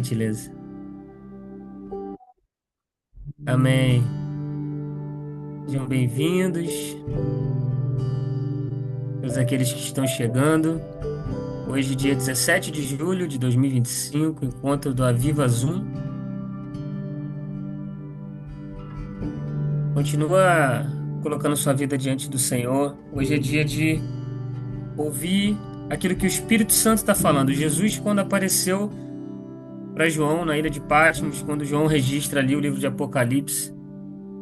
gentileza. Amém. Sejam bem-vindos, todos aqueles que estão chegando. Hoje, dia 17 de julho de 2025, encontro do Aviva Zoom. Continua colocando sua vida diante do Senhor. Hoje é dia de ouvir aquilo que o Espírito Santo está falando. Jesus, quando apareceu para João na ilha de Patmos, quando João registra ali o livro de Apocalipse,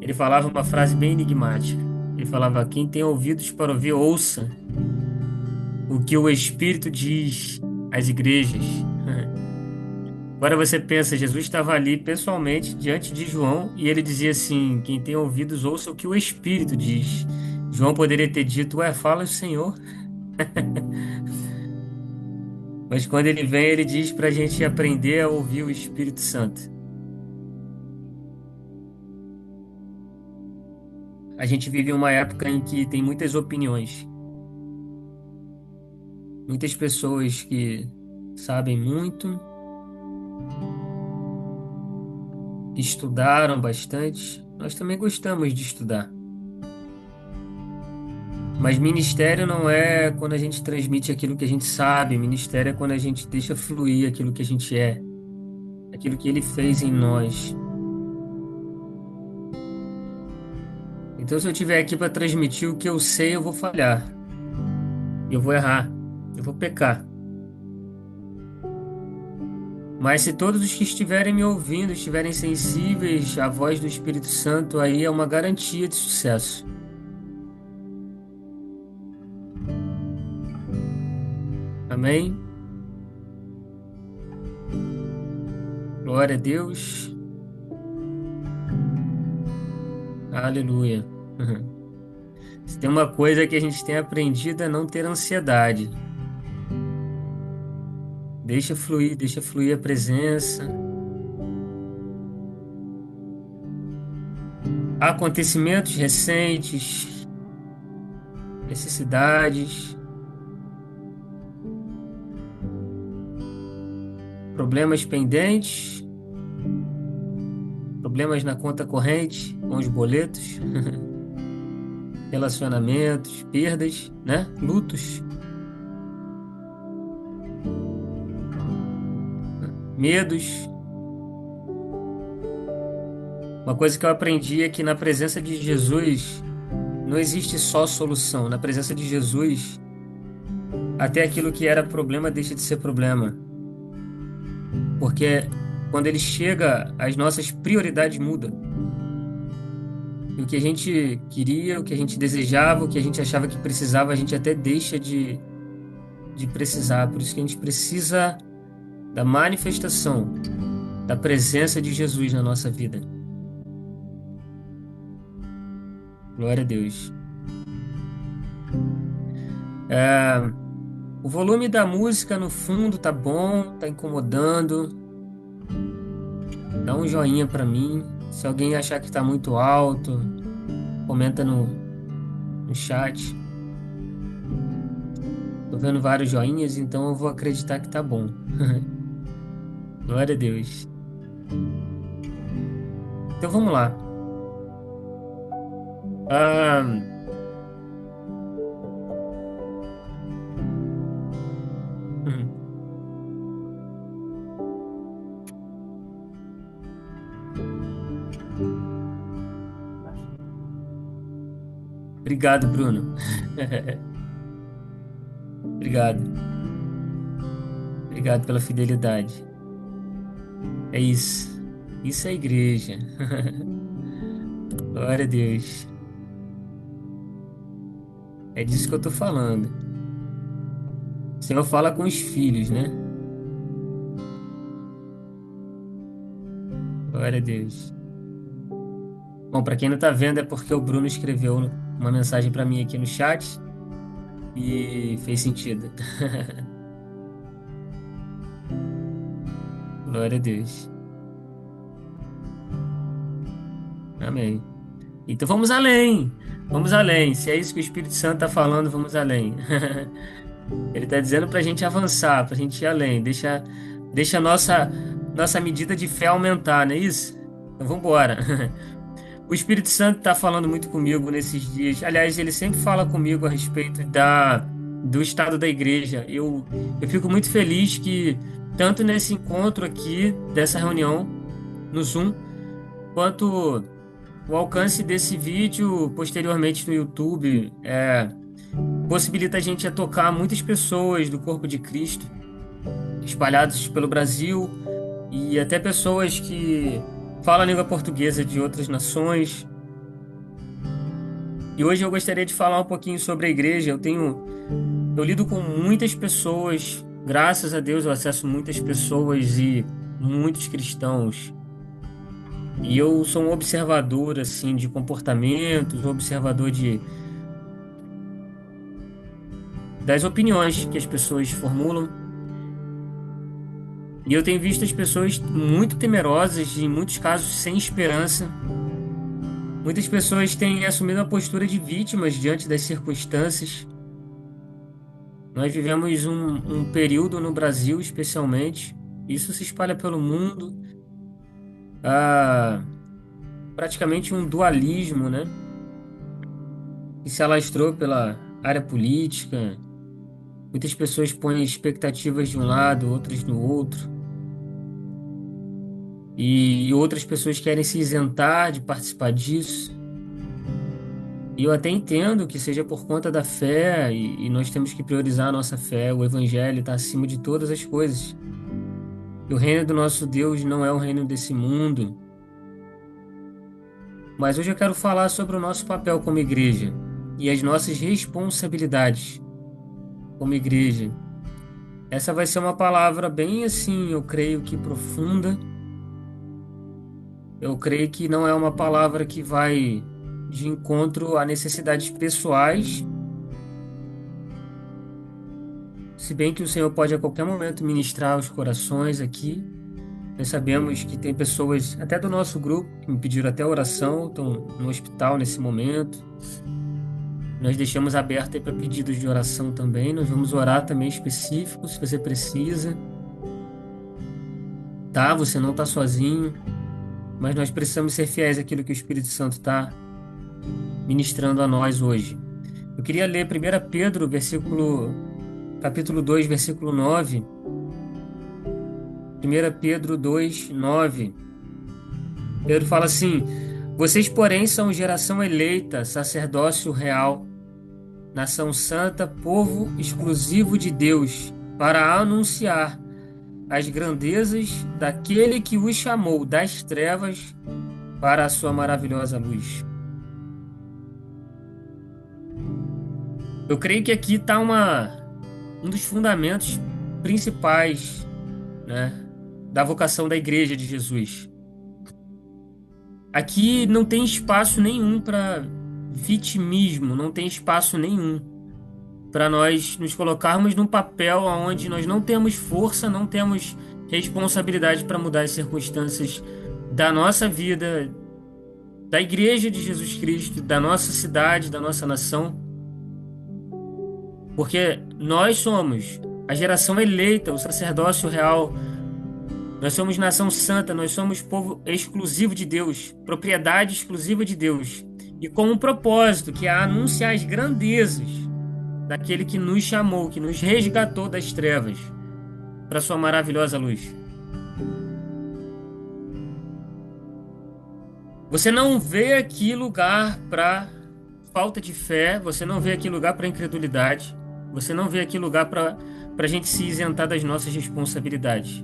ele falava uma frase bem enigmática. Ele falava: Quem tem ouvidos para ouvir, ouça o que o Espírito diz às igrejas. Agora você pensa, Jesus estava ali pessoalmente diante de João e ele dizia assim: Quem tem ouvidos, ouça o que o Espírito diz. João poderia ter dito: Ué, fala o Senhor. Mas quando ele vem, ele diz para a gente aprender a ouvir o Espírito Santo. A gente vive uma época em que tem muitas opiniões, muitas pessoas que sabem muito, que estudaram bastante. Nós também gostamos de estudar. Mas ministério não é quando a gente transmite aquilo que a gente sabe, ministério é quando a gente deixa fluir aquilo que a gente é, aquilo que ele fez em nós. Então, se eu estiver aqui para transmitir o que eu sei, eu vou falhar, eu vou errar, eu vou pecar. Mas se todos os que estiverem me ouvindo estiverem sensíveis à voz do Espírito Santo, aí é uma garantia de sucesso. Amém? Glória a Deus. Aleluia. Se tem uma coisa que a gente tem aprendido é não ter ansiedade. Deixa fluir a presença. Acontecimentos recentes, necessidades, problemas pendentes, problemas na conta corrente, com os boletos, relacionamentos, perdas, né? Lutos, medos. Uma coisa que eu aprendi é que na presença de Jesus não existe só solução. Na presença de Jesus, até aquilo que era problema deixa de ser problema. Porque quando ele chega, as nossas prioridades mudam. E o que a gente queria, o que a gente desejava, o que a gente achava que precisava, a gente até deixa de precisar. Por isso que a gente precisa da manifestação, da presença de Jesus na nossa vida. Glória a Deus. O volume da música no fundo tá bom, tá incomodando. Dá um joinha pra mim. Se alguém achar que tá muito alto, comenta no chat. Tô vendo vários joinhas, então eu vou acreditar que tá bom. Glória a Deus. Então vamos lá. Ah, hum. Obrigado, Bruno. Obrigado. Obrigado pela fidelidade. É isso. Isso é igreja. Glória a Deus. É disso que eu tô falando. O Senhor fala com os filhos, né? Glória a Deus. Bom, para quem não tá vendo, é porque o Bruno escreveu uma mensagem para mim aqui no chat e fez sentido. Glória a Deus. Amém. Então vamos além. Vamos além. Se é isso que o Espírito Santo está falando, vamos além. Ele está dizendo para a gente avançar, para a gente ir além. Deixa a nossa nossa medida de fé aumentar, não é isso? Então vamos embora. O Espírito Santo está falando muito comigo nesses dias. Aliás, ele sempre fala comigo a respeito do estado da igreja. Eu fico muito feliz que, tanto nesse encontro aqui, dessa reunião no Zoom, quanto o alcance desse vídeo posteriormente no YouTube, possibilita a gente a tocar muitas pessoas do corpo de Cristo, espalhados pelo Brasil, e até pessoas que falam a língua portuguesa de outras nações. E hoje eu gostaria de falar um pouquinho sobre a igreja. Eu lido com muitas pessoas, graças a Deus eu acesso muitas pessoas e muitos cristãos. E eu sou um observador assim de comportamentos, um observador das opiniões que as pessoas formulam. E eu tenho visto as pessoas muito temerosas e em muitos casos sem esperança. Muitas pessoas têm assumido a postura de vítimas diante das circunstâncias. Nós vivemos um período no Brasil, especialmente, isso se espalha pelo mundo, ah, praticamente um dualismo, né? Que se alastrou pela área política. Muitas pessoas põem expectativas de um lado, outras no outro. E outras pessoas querem se isentar de participar disso. E eu até entendo que seja por conta da fé, e nós temos que priorizar a nossa fé. O Evangelho está acima de todas as coisas. E o reino do nosso Deus não é o reino desse mundo. Mas hoje eu quero falar sobre o nosso papel como igreja e as nossas responsabilidades como igreja. Essa vai ser uma palavra bem assim, eu creio que profunda. Eu creio que não é uma palavra que vai de encontro a necessidades pessoais, se bem que o Senhor pode a qualquer momento ministrar os corações aqui. Nós sabemos que tem pessoas, até do nosso grupo, que me pediram até oração, estão no hospital nesse momento. Nós deixamos aberto aí para pedidos de oração também. Nós vamos orar também específico, se você precisa. Tá? Você não está sozinho, mas nós precisamos ser fiéis àquilo que o Espírito Santo está ministrando a nós hoje. Eu queria ler 1 Pedro, capítulo 2, versículo 9. 1 Pedro 2, 9. Pedro fala assim: vocês, porém, são geração eleita, sacerdócio real, nação santa, povo exclusivo de Deus, para anunciar as grandezas daquele que os chamou das trevas para a sua maravilhosa luz. Eu creio que aqui está um dos fundamentos principais, né, da vocação da Igreja de Jesus. Aqui não tem espaço nenhum para vitimismo, não tem espaço nenhum para nós nos colocarmos num papel onde nós não temos força, não temos responsabilidade para mudar as circunstâncias da nossa vida, da Igreja de Jesus Cristo, da nossa cidade, da nossa nação. Porque nós somos a geração eleita, o sacerdócio real. Nós somos nação santa, nós somos povo exclusivo de Deus, propriedade exclusiva de Deus. E com um propósito, que é anunciar as grandezas daquele que nos chamou, que nos resgatou das trevas para sua maravilhosa luz. Você não vê aqui lugar para falta de fé, você não vê aqui lugar para incredulidade, você não vê aqui lugar para a gente se isentar das nossas responsabilidades.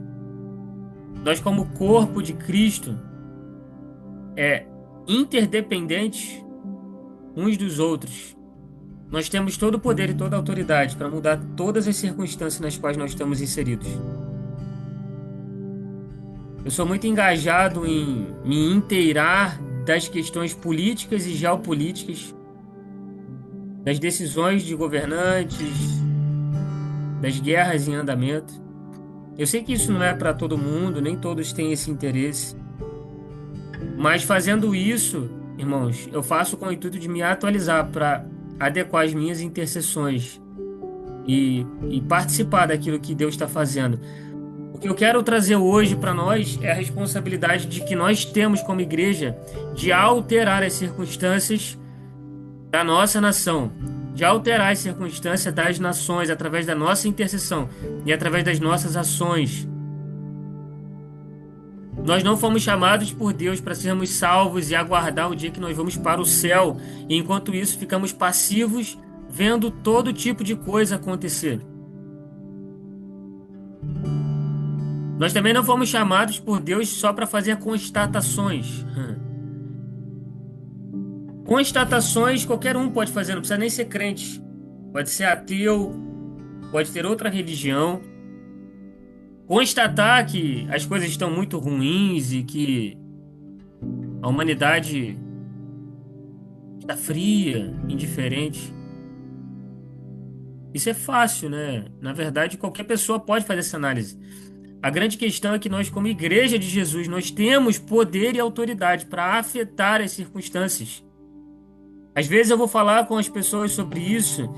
Nós, como corpo de Cristo, interdependentes uns dos outros. Nós temos todo o poder e toda a autoridade para mudar todas as circunstâncias nas quais nós estamos inseridos. Eu sou muito engajado em me inteirar das questões políticas e geopolíticas, das decisões de governantes, das guerras em andamento. Eu sei que isso não é para todo mundo, nem todos têm esse interesse. Mas fazendo isso, irmãos, eu faço com o intuito de me atualizar para adequar as minhas intercessões e participar daquilo que Deus está fazendo. O que eu quero trazer hoje para nós é a responsabilidade de que nós temos como igreja de alterar as circunstâncias da nossa nação, de alterar as circunstâncias das nações através da nossa intercessão e através das nossas ações. Nós não fomos chamados por Deus para sermos salvos e aguardar o dia que nós vamos para o céu, e enquanto isso ficamos passivos, vendo todo tipo de coisa acontecer. Nós também não fomos chamados por Deus só para fazer constatações. Constatações qualquer um pode fazer, não precisa nem ser crente. Pode ser ateu, pode ter outra religião. Constatar que as coisas estão muito ruins e que a humanidade está fria, indiferente. Isso é fácil, né? Na verdade, qualquer pessoa pode fazer essa análise. A grande questão é que nós, como igreja de Jesus, nós temos poder e autoridade para afetar as circunstâncias. Às vezes eu vou falar com as pessoas sobre isso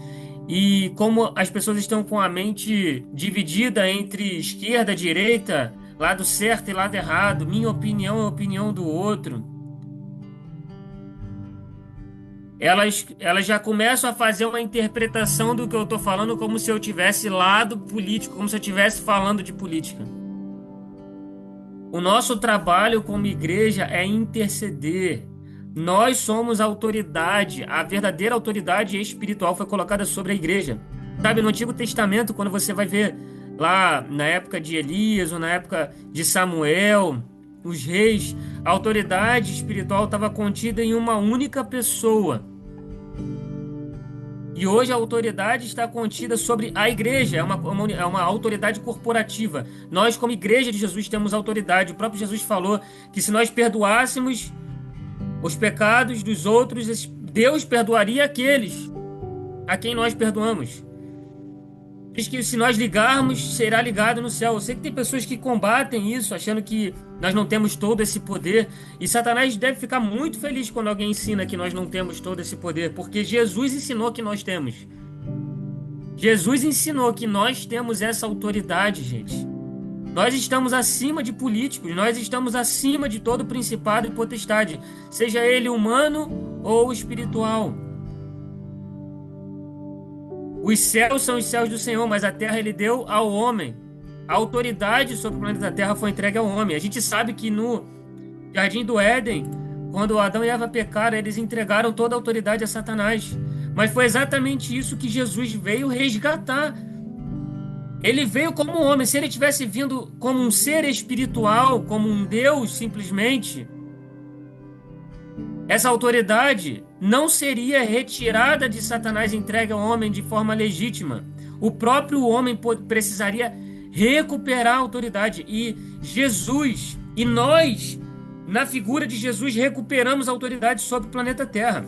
e como as pessoas estão com a mente dividida entre esquerda, direita, lado certo e lado errado, minha opinião é a opinião do outro. Elas já começam a fazer uma interpretação do que eu estou falando como se eu tivesse lado político, como se eu estivesse falando de política. O nosso trabalho como igreja é interceder. Nós somos a autoridade, a verdadeira autoridade espiritual foi colocada sobre a igreja. Sabe, no Antigo Testamento, quando você vai ver lá na época de Elias ou na época de Samuel, os reis, a autoridade espiritual estava contida em uma única pessoa. E hoje a autoridade está contida sobre a igreja, é uma autoridade corporativa. Nós, como igreja de Jesus, temos autoridade. O próprio Jesus falou que se nós perdoássemos os pecados dos outros, Deus perdoaria aqueles a quem nós perdoamos. Diz que se nós ligarmos, será ligado no céu. Eu sei que tem pessoas que combatem isso, achando que nós não temos todo esse poder. E Satanás deve ficar muito feliz quando alguém ensina que nós não temos todo esse poder, porque Jesus ensinou que nós temos. Jesus ensinou que nós temos essa autoridade, gente. Nós estamos acima de políticos, nós estamos acima de todo principado e potestade, seja ele humano ou espiritual. Os céus são os céus do Senhor, mas a terra ele deu ao homem. A autoridade sobre o planeta Terra foi entregue ao homem. A gente sabe que no Jardim do Éden, quando Adão e Eva pecaram, eles entregaram toda a autoridade a Satanás. Mas foi exatamente isso que Jesus veio resgatar. Ele veio como um homem. Se ele tivesse vindo como um ser espiritual, como um Deus, simplesmente, essa autoridade não seria retirada de Satanás e entregue ao homem de forma legítima. O próprio homem precisaria recuperar a autoridade. E Jesus, e nós, na figura de Jesus, recuperamos a autoridade sobre o planeta Terra.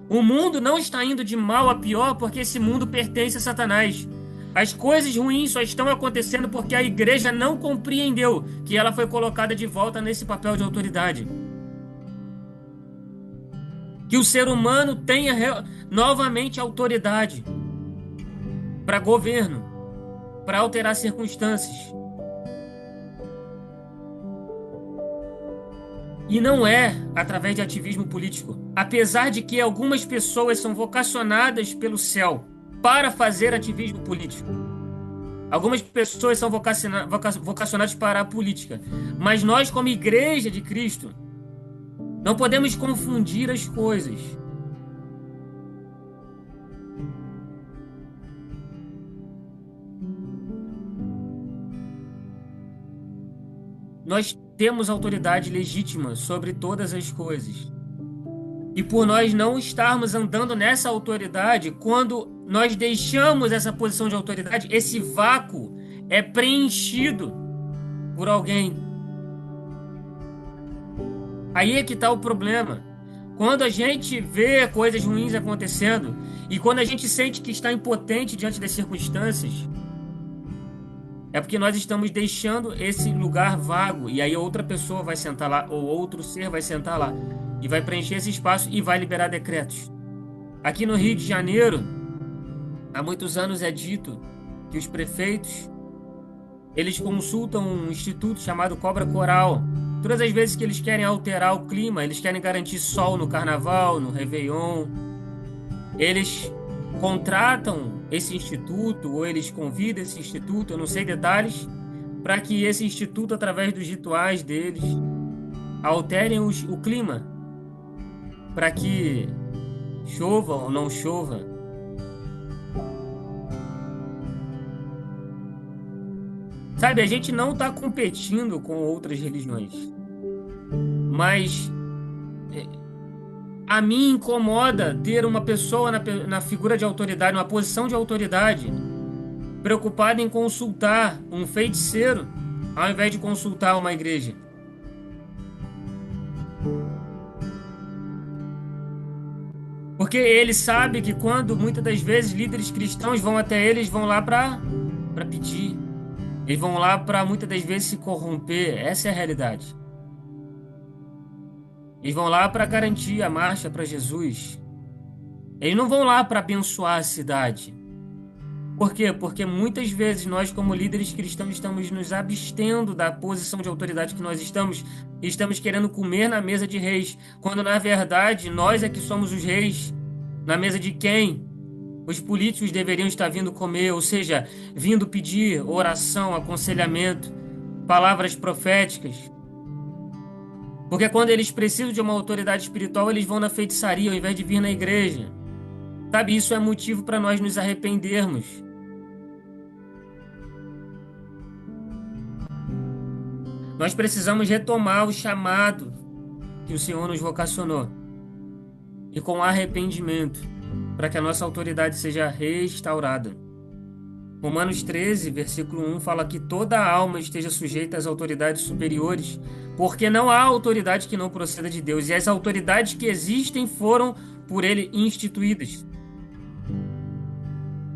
O mundo não está indo de mal a pior porque esse mundo pertence a Satanás. As coisas ruins só estão acontecendo porque a igreja não compreendeu que ela foi colocada de volta nesse papel de autoridade. Que o ser humano tenha novamente autoridade para governo, para alterar circunstâncias. E não é através de ativismo político. Apesar de que algumas pessoas são vocacionadas pelo céu para fazer ativismo político. Algumas pessoas são vocacionadas para a política. Mas nós, como igreja de Cristo, não podemos confundir as coisas. Nós temos autoridade legítima sobre todas as coisas. E por nós não estarmos andando nessa autoridade, quando nós deixamos essa posição de autoridade, esse vácuo é preenchido por alguém. Aí é que está o problema. Quando a gente vê coisas ruins acontecendo e quando a gente sente que está impotente diante das circunstâncias, é porque nós estamos deixando esse lugar vago. E aí outra pessoa vai sentar lá, ou outro ser vai sentar lá e vai preencher esse espaço e vai liberar decretos. Aqui no Rio de Janeiro, há muitos anos é dito que os prefeitos Eles consultam um instituto chamado Cobra Coral. Todas as vezes que eles querem alterar o clima, eles querem garantir sol no carnaval, no Réveillon, eles contratam esse instituto ou eles convidam esse instituto, eu não sei detalhes, para que esse instituto, através dos rituais deles, alterem o clima, para que chova ou não chova. Sabe, a gente não está competindo com outras religiões, mas a mim incomoda ter uma pessoa na figura de autoridade, uma posição de autoridade, preocupada em consultar um feiticeiro, ao invés de consultar uma igreja. Porque ele sabe que quando muitas das vezes líderes cristãos vão até eles, vão lá para pedir. Eles vão lá para muitas das vezes se corromper. Essa é a realidade. Eles vão lá para garantir a marcha para Jesus. Eles não vão lá para abençoar a cidade. Por quê? Porque muitas vezes nós, como líderes cristãos, estamos nos abstendo da posição de autoridade que nós estamos e estamos querendo comer na mesa de reis, quando na verdade nós é que somos os reis. Na mesa de quem os políticos deveriam estar vindo comer, ou seja, vindo pedir oração, aconselhamento, palavras proféticas. Porque quando eles precisam de uma autoridade espiritual, eles vão na feitiçaria ao invés de vir na igreja. Sabe, isso é motivo para nós nos arrependermos. Nós precisamos retomar o chamado que o Senhor nos vocacionou e com arrependimento, para que a nossa autoridade seja restaurada. Romanos 13, versículo 1 fala que toda alma esteja sujeita às autoridades superiores, porque não há autoridade que não proceda de Deus, e as autoridades que existem foram por ele instituídas.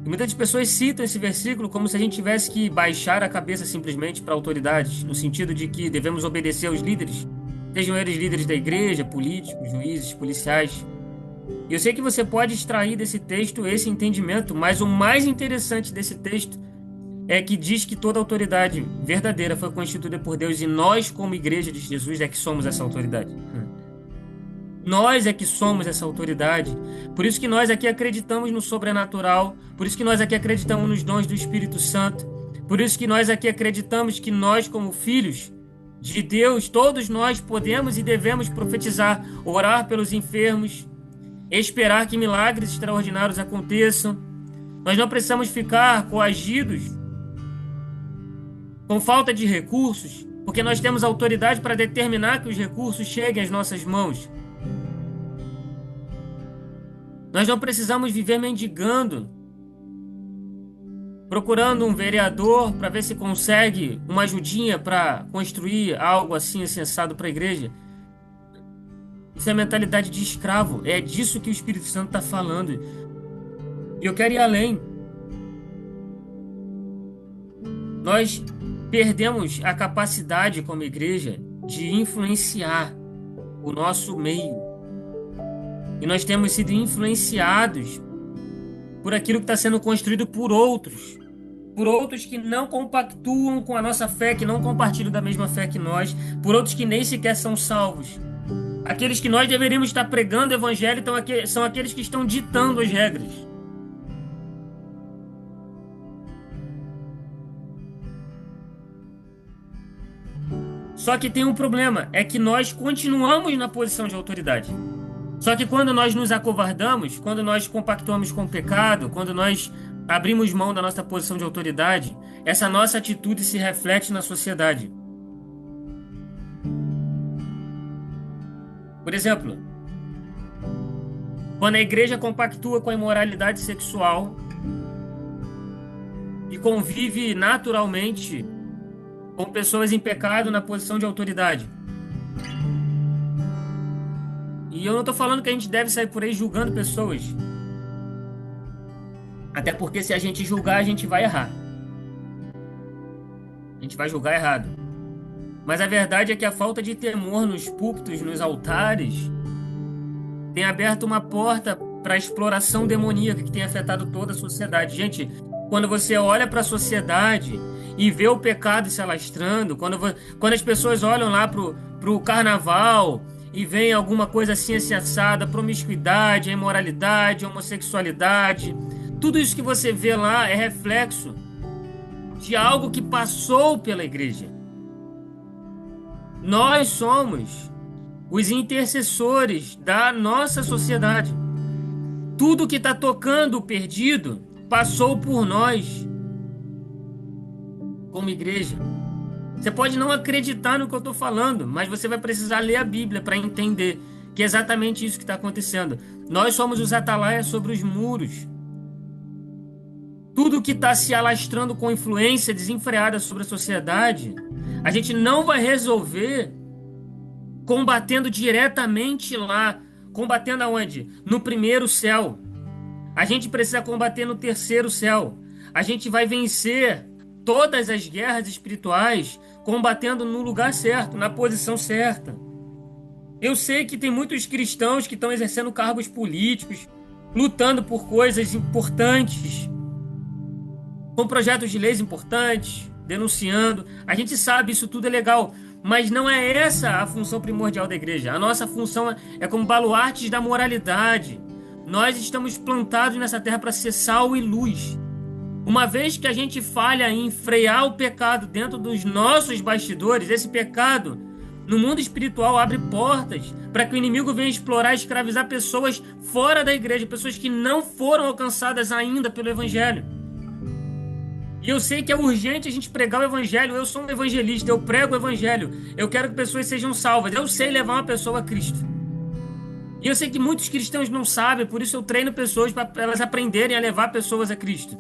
E muitas pessoas citam esse versículo como se a gente tivesse que baixar a cabeça simplesmente para autoridades, no sentido de que devemos obedecer aos líderes, sejam eles líderes da igreja, políticos, juízes, policiais. E eu sei que você pode extrair desse texto esse entendimento, mas o mais interessante desse texto é que diz que toda autoridade verdadeira foi constituída por Deus e nós, como igreja de Jesus, é que somos essa autoridade. Nós é que somos essa autoridade. Por isso que nós aqui acreditamos no sobrenatural. Por isso que nós aqui acreditamos nos dons do Espírito Santo. Por isso que nós aqui acreditamos que nós, como filhos de Deus, todos nós podemos e devemos profetizar, orar pelos enfermos, esperar que milagres extraordinários aconteçam. Nós não precisamos ficar coagidos, com falta de recursos, porque nós temos autoridade para determinar que os recursos cheguem às nossas mãos. Nós não precisamos viver mendigando, procurando um vereador para ver se consegue uma ajudinha para construir algo assim sensado para a igreja. Isso é mentalidade de escravo. É disso que o Espírito Santo está falando. E eu quero ir além. Nós perdemos a capacidade como igreja de influenciar o nosso meio. E nós temos sido influenciados por aquilo que está sendo construído por outros que não compactuam com a nossa fé, que não compartilham da mesma fé que nós, por outros que nem sequer são salvos. Aqueles que nós deveríamos estar pregando o evangelho são aqueles que estão ditando as regras. Só que tem um problema, é que nós continuamos na posição de autoridade. Só que quando nós nos acovardamos, quando nós compactuamos com o pecado, quando nós abrimos mão da nossa posição de autoridade, essa nossa atitude se reflete na sociedade. Por exemplo, quando a igreja compactua com a imoralidade sexual e convive naturalmente com pessoas em pecado na posição de autoridade. E eu não estou falando que a gente deve sair por aí julgando pessoas. Até porque se a gente julgar, a gente vai errar. A gente vai julgar errado. Mas a verdade é que a falta de temor nos púlpitos, nos altares, tem aberto uma porta para a exploração demoníaca que tem afetado toda a sociedade. Gente, quando você olha para a sociedade e vê o pecado se alastrando, quando as pessoas olham lá pro carnaval e veem alguma coisa assim assada, promiscuidade, imoralidade, homossexualidade, tudo isso que você vê lá é reflexo de algo que passou pela igreja. Nós somos os intercessores da nossa sociedade. Tudo que está tocando o perdido passou por nós, como igreja. Você pode não acreditar no que eu estou falando, mas você vai precisar ler a Bíblia para entender que é exatamente isso que está acontecendo. Nós somos os atalaias sobre os muros. Tudo que está se alastrando com influência desenfreada sobre a sociedade, a gente não vai resolver combatendo diretamente lá. Combatendo aonde? No primeiro céu. A gente precisa combater no terceiro céu. A gente vai vencer todas as guerras espirituais combatendo no lugar certo, na posição certa. Eu sei que tem muitos cristãos que estão exercendo cargos políticos, lutando por coisas importantes, com projetos de leis importantes, denunciando. A gente sabe, isso tudo é legal, mas não é essa a função primordial da igreja. A nossa função é como baluartes da moralidade. Nós estamos plantados nessa terra para ser sal e luz. Uma vez que a gente falha em frear o pecado dentro dos nossos bastidores, esse pecado no mundo espiritual abre portas para que o inimigo venha explorar e escravizar pessoas fora da igreja, pessoas que não foram alcançadas ainda pelo evangelho. E eu sei que é urgente a gente pregar o evangelho. Eu sou um evangelista, eu prego o evangelho. Eu quero que pessoas sejam salvas. Eu sei levar uma pessoa a Cristo. E eu sei que muitos cristãos não sabem, por isso eu treino pessoas para elas aprenderem a levar pessoas a Cristo.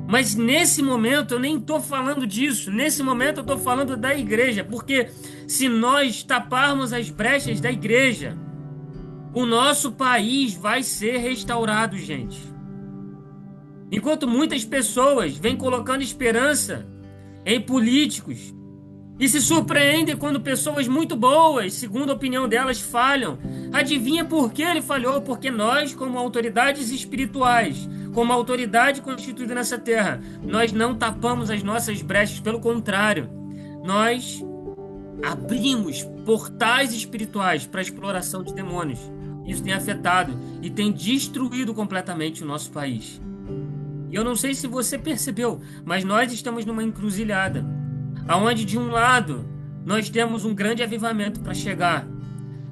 Mas nesse momento eu nem estou falando disso. Nesse momento eu estou falando da igreja. Porque se nós taparmos as brechas da igreja, o nosso país vai ser restaurado, gente. Enquanto muitas pessoas vêm colocando esperança em políticos e se surpreendem quando pessoas muito boas, segundo a opinião delas, falham. Adivinha por que ele falhou? Porque nós, como autoridades espirituais, como autoridade constituída nessa terra, nós não tapamos as nossas brechas, pelo contrário, nós abrimos portais espirituais para a exploração de demônios. Isso tem afetado e tem destruído completamente o nosso país. E eu não sei se você percebeu, mas nós estamos numa encruzilhada, aonde de um lado nós temos um grande avivamento para chegar,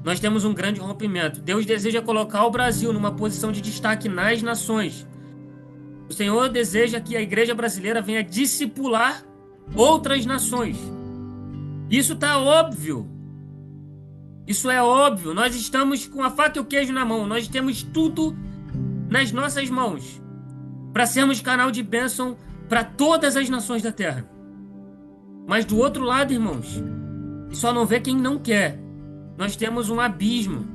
nós temos um grande rompimento. Deus deseja colocar o Brasil numa posição de destaque nas nações. O Senhor deseja que a igreja brasileira venha discipular outras nações. Isso está óbvio. Isso é óbvio. Nós estamos com a faca e o queijo na mão. Nós temos tudo nas nossas mãos para sermos canal de bênção para todas as nações da terra. Mas do outro lado, irmãos, só não vê quem não quer. Nós temos um abismo.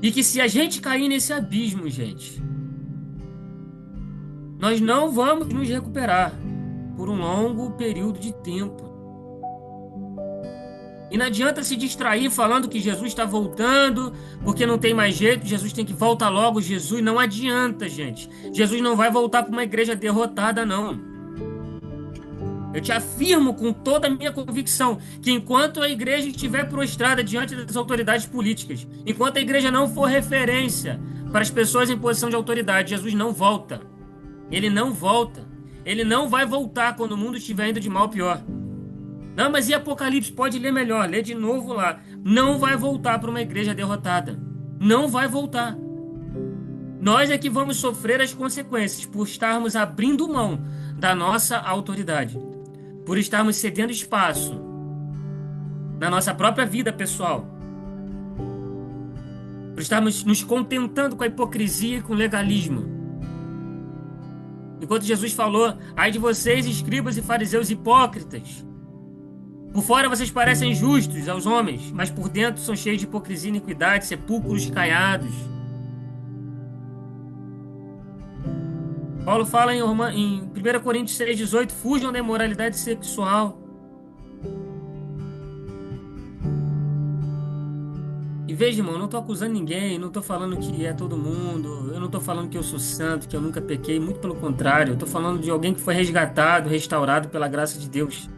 E que se a gente cair nesse abismo, gente, nós não vamos nos recuperar por um longo período de tempo. E não adianta se distrair falando que Jesus está voltando, porque não tem mais jeito, Jesus tem que voltar logo. Jesus não adianta, gente. Jesus não vai voltar para uma igreja derrotada, não. Eu te afirmo com toda a minha convicção que enquanto a igreja estiver prostrada diante das autoridades políticas, enquanto a igreja não for referência para as pessoas em posição de autoridade, Jesus não volta. Ele não volta. Ele não vai voltar quando o mundo estiver indo de mal a pior. Não, mas e Apocalipse? Pode ler melhor, lê de novo lá. Não vai voltar para uma igreja derrotada. Não vai voltar. Nós é que vamos sofrer as consequências por estarmos abrindo mão da nossa autoridade, por estarmos cedendo espaço na nossa própria vida pessoal, por estarmos nos contentando com a hipocrisia e com o legalismo. Enquanto Jesus falou: ai de vocês, escribas e fariseus hipócritas, por fora vocês parecem justos aos homens, mas por dentro são cheios de hipocrisia e iniquidade, sepulcros caiados. Paulo fala em 1 Coríntios 6,18: fujam da imoralidade sexual. E veja, irmão, eu não tô acusando ninguém, não tô falando que é todo mundo, eu não tô falando que eu sou santo, que eu nunca pequei, muito pelo contrário, eu tô falando de alguém que foi resgatado, restaurado pela graça de Deus.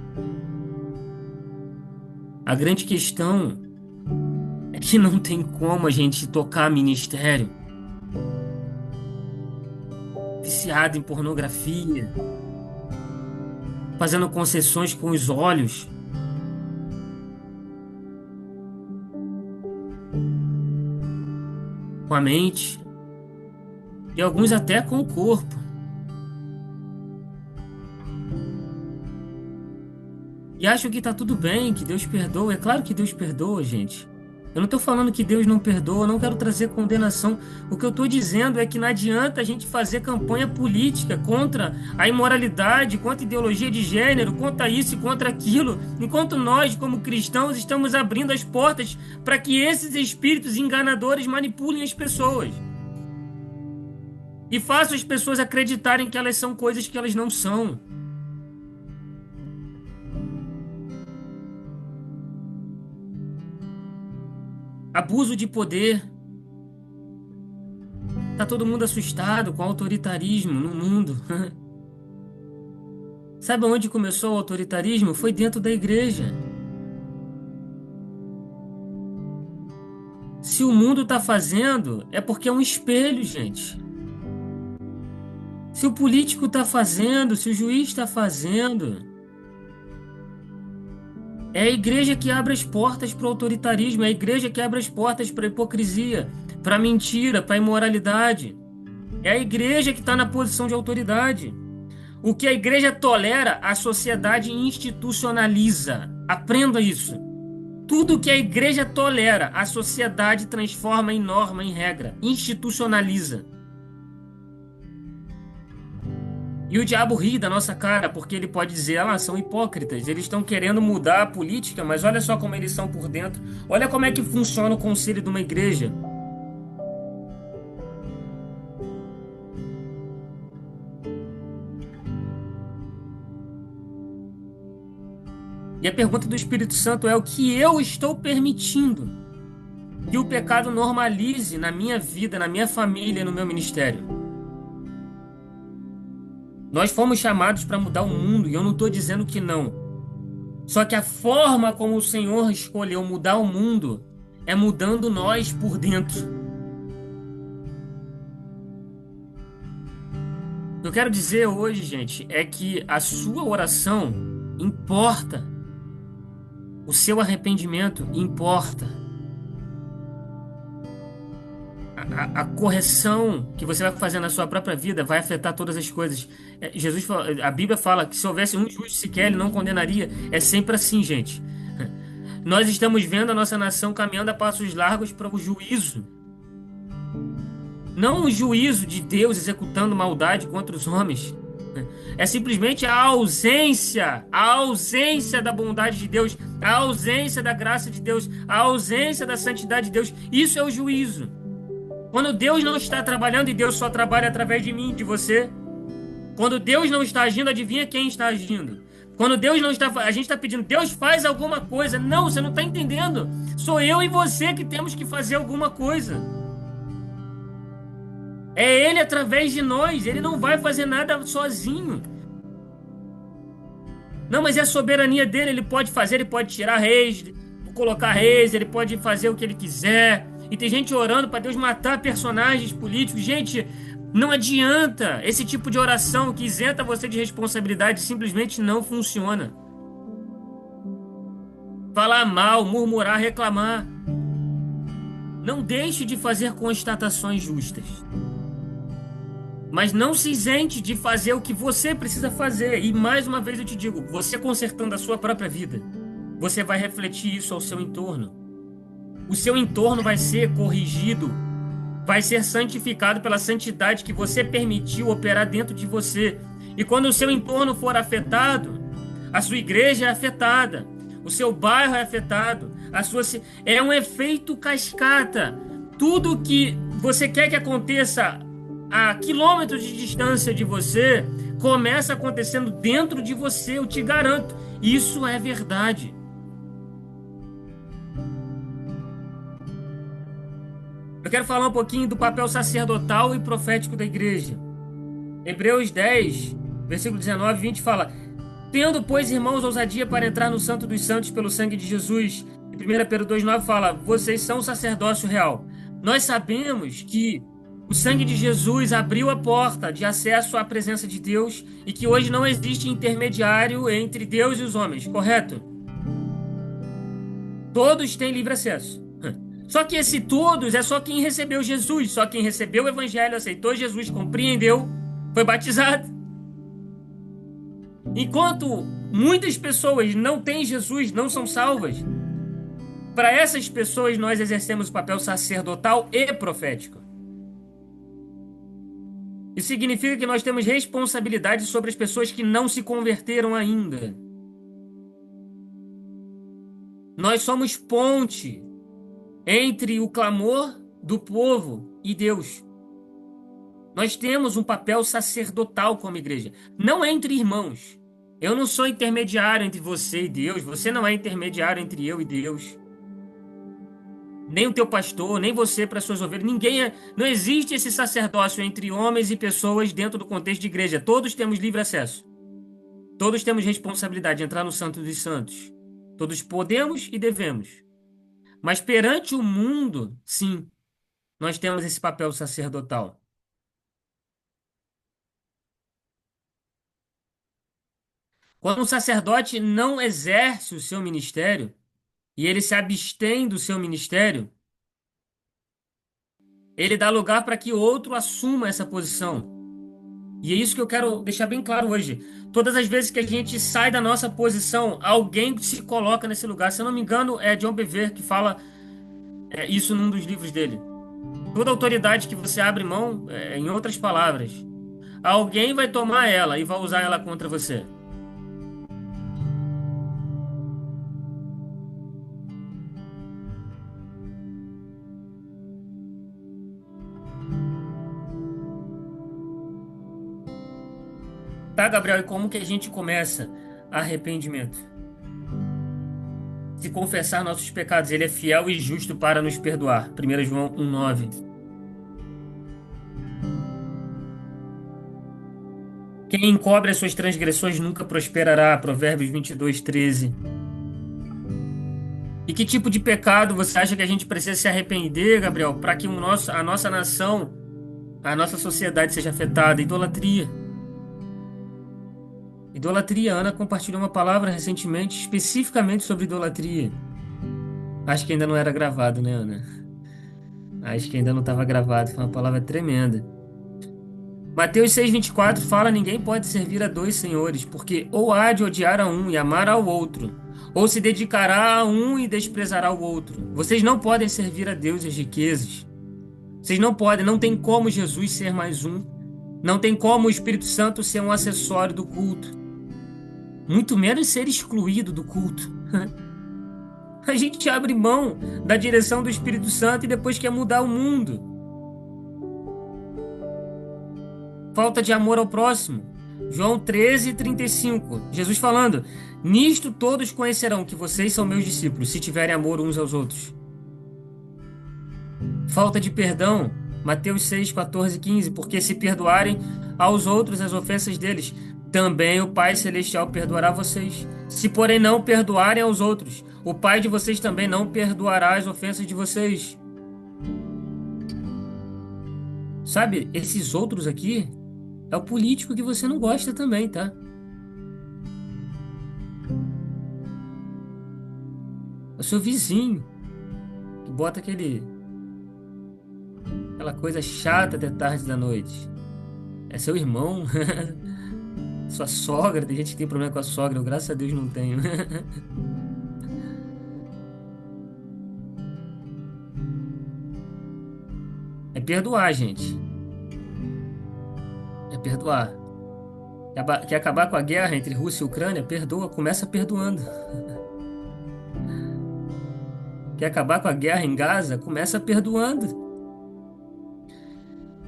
A grande questão é que não tem como a gente tocar ministério viciado em pornografia, fazendo concessões com os olhos, com a mente, e alguns até com o corpo. E acham que tá tudo bem, que Deus perdoa. É claro que Deus perdoa, gente. Eu não tô falando que Deus não perdoa, eu não quero trazer condenação. O que eu tô dizendo é que não adianta a gente fazer campanha política contra a imoralidade, contra a ideologia de gênero, contra isso e contra aquilo, enquanto nós, como cristãos, estamos abrindo as portas para que esses espíritos enganadores manipulem as pessoas e façam as pessoas acreditarem que elas são coisas que elas não são. Abuso de poder. Tá todo mundo assustado com o autoritarismo no mundo. Sabe onde começou o autoritarismo? Foi dentro da igreja. Se o mundo tá fazendo, é porque é um espelho, gente. Se o político tá fazendo, se o juiz tá fazendo, é a igreja que abre as portas para o autoritarismo, é a igreja que abre as portas para a hipocrisia, para a mentira, para a imoralidade. É a igreja que está na posição de autoridade. O que a igreja tolera, a sociedade institucionaliza. Aprenda isso. Tudo que a igreja tolera, a sociedade transforma em norma, em regra, institucionaliza. E o diabo ri da nossa cara, porque ele pode dizer, ah, são hipócritas, eles estão querendo mudar a política, mas olha só como eles são por dentro. Olha como é que funciona o conselho de uma igreja. E a pergunta do Espírito Santo é o que eu estou permitindo que o pecado normalize na minha vida, na minha família, no meu ministério. Nós fomos chamados para mudar o mundo e eu não estou dizendo que não. Só que a forma como o Senhor escolheu mudar o mundo é mudando nós por dentro. O que eu quero dizer hoje, gente, é que a sua oração importa. O seu arrependimento importa. A correção que você vai fazer na sua própria vida vai afetar todas as coisas. A Bíblia fala que se houvesse um justo sequer, ele não condenaria. É sempre assim, gente. Nós estamos vendo a nossa nação caminhando a passos largos para o juízo. Não o juízo de Deus executando maldade contra os homens. É simplesmente a ausência da bondade de Deus, a ausência da graça de Deus, a ausência da santidade de Deus. Isso é o juízo. Quando Deus não está trabalhando e Deus só trabalha através de mim, de você. Quando Deus não está agindo, adivinha quem está agindo? Quando Deus não está, a gente está pedindo, Deus faz alguma coisa. Não, você não está entendendo. Sou eu e você que temos que fazer alguma coisa. É Ele através de nós. Ele não vai fazer nada sozinho. Não, mas é a soberania dele. Ele pode fazer, ele pode tirar reis, colocar reis, ele pode fazer o que ele quiser. E tem gente orando para Deus matar personagens políticos. Gente, não adianta. Esse tipo de oração que isenta você de responsabilidade simplesmente não funciona. Falar mal, murmurar, reclamar. Não deixe de fazer constatações justas. Mas não se isente de fazer o que você precisa fazer. E mais uma vez eu te digo, você consertando a sua própria vida, você vai refletir isso ao seu entorno. O seu entorno vai ser corrigido, vai ser santificado pela santidade que você permitiu operar dentro de você. E quando o seu entorno for afetado, a sua igreja é afetada, o seu bairro é afetado, é um efeito cascata. Tudo que você quer que aconteça a quilômetros de distância de você começa acontecendo dentro de você, eu te garanto. Isso é verdade. Eu quero falar um pouquinho do papel sacerdotal e profético da igreja. Hebreus 10, versículo 19 e 20 fala: Tendo, pois, irmãos, ousadia para entrar no Santo dos Santos pelo sangue de Jesus. E 1 Pedro 2,9 fala: Vocês são sacerdócio real. Nós sabemos que o sangue de Jesus abriu a porta de acesso à presença de Deus e que hoje não existe intermediário entre Deus e os homens, correto? Todos têm livre acesso. Só que esse todos é só quem recebeu Jesus, só quem recebeu o Evangelho, aceitou Jesus, compreendeu, foi batizado. Enquanto muitas pessoas não têm Jesus, não são salvas, para essas pessoas nós exercemos o papel sacerdotal e profético. Isso significa que nós temos responsabilidade sobre as pessoas que não se converteram ainda. Nós somos ponte entre o clamor do povo e Deus. Nós temos um papel sacerdotal como igreja, não entre irmãos. Eu não sou intermediário entre você e Deus, você não é intermediário entre eu e Deus. Nem o teu pastor, nem você para suas ovelhas, ninguém é, não existe esse sacerdócio entre homens e pessoas dentro do contexto de igreja. Todos temos livre acesso. Todos temos responsabilidade de entrar no Santo dos Santos. Todos podemos e devemos. Mas perante o mundo, sim, nós temos esse papel sacerdotal. Quando um sacerdote não exerce o seu ministério e ele se abstém do seu ministério, ele dá lugar para que outro assuma essa posição. E é isso que eu quero deixar bem claro hoje. Todas as vezes que a gente sai da nossa posição, alguém se coloca nesse lugar. Se eu não me engano, é John Bevere que fala isso num dos livros dele. Toda autoridade que você abre mão, em outras palavras, alguém vai tomar ela e vai usar ela contra você. Tá, Gabriel? E como que a gente começa? Arrependimento. Se confessar nossos pecados, ele é fiel e justo para nos perdoar. 1 João 1,9. Quem encobre as suas transgressões nunca prosperará. Provérbios 22,13. E que tipo de pecado você acha que a gente precisa se arrepender, Gabriel, para que a nossa nação, a nossa sociedade seja afetada? Idolatria. Idolatria. A Ana compartilhou uma palavra recentemente, especificamente sobre idolatria. Acho que ainda não era gravado, né, Ana? Acho que ainda não estava gravado. Foi uma palavra tremenda. Mateus 6,24 fala: ninguém pode servir a dois senhores, porque ou há de odiar a um e amar ao outro, ou se dedicará a um e desprezará o outro. Vocês não podem servir a Deus e as riquezas. Vocês não podem, não tem como Jesus ser mais um. Não tem como o Espírito Santo ser um acessório do culto. Muito menos ser excluído do culto. A gente abre mão da direção do Espírito Santo e depois quer mudar o mundo. Falta de amor ao próximo. João 13:35. Jesus falando: nisto todos conhecerão que vocês são meus discípulos, se tiverem amor uns aos outros. Falta de perdão. Mateus 6:14-15. Porque se perdoarem aos outros as ofensas deles, também o Pai Celestial perdoará vocês. Se, porém, não perdoarem aos outros, o Pai de vocês também não perdoará as ofensas de vocês. Sabe, esses outros aqui é o político que você não gosta também, tá? É o seu vizinho que bota aquela coisa chata até tarde da noite. É seu irmão, sua sogra. Tem gente que tem problema com a sogra, eu, graças a Deus, não tenho. É perdoar, gente. É perdoar. Quer acabar com a guerra entre Rússia e Ucrânia? Perdoa, começa perdoando. Quer acabar com a guerra em Gaza? Começa perdoando.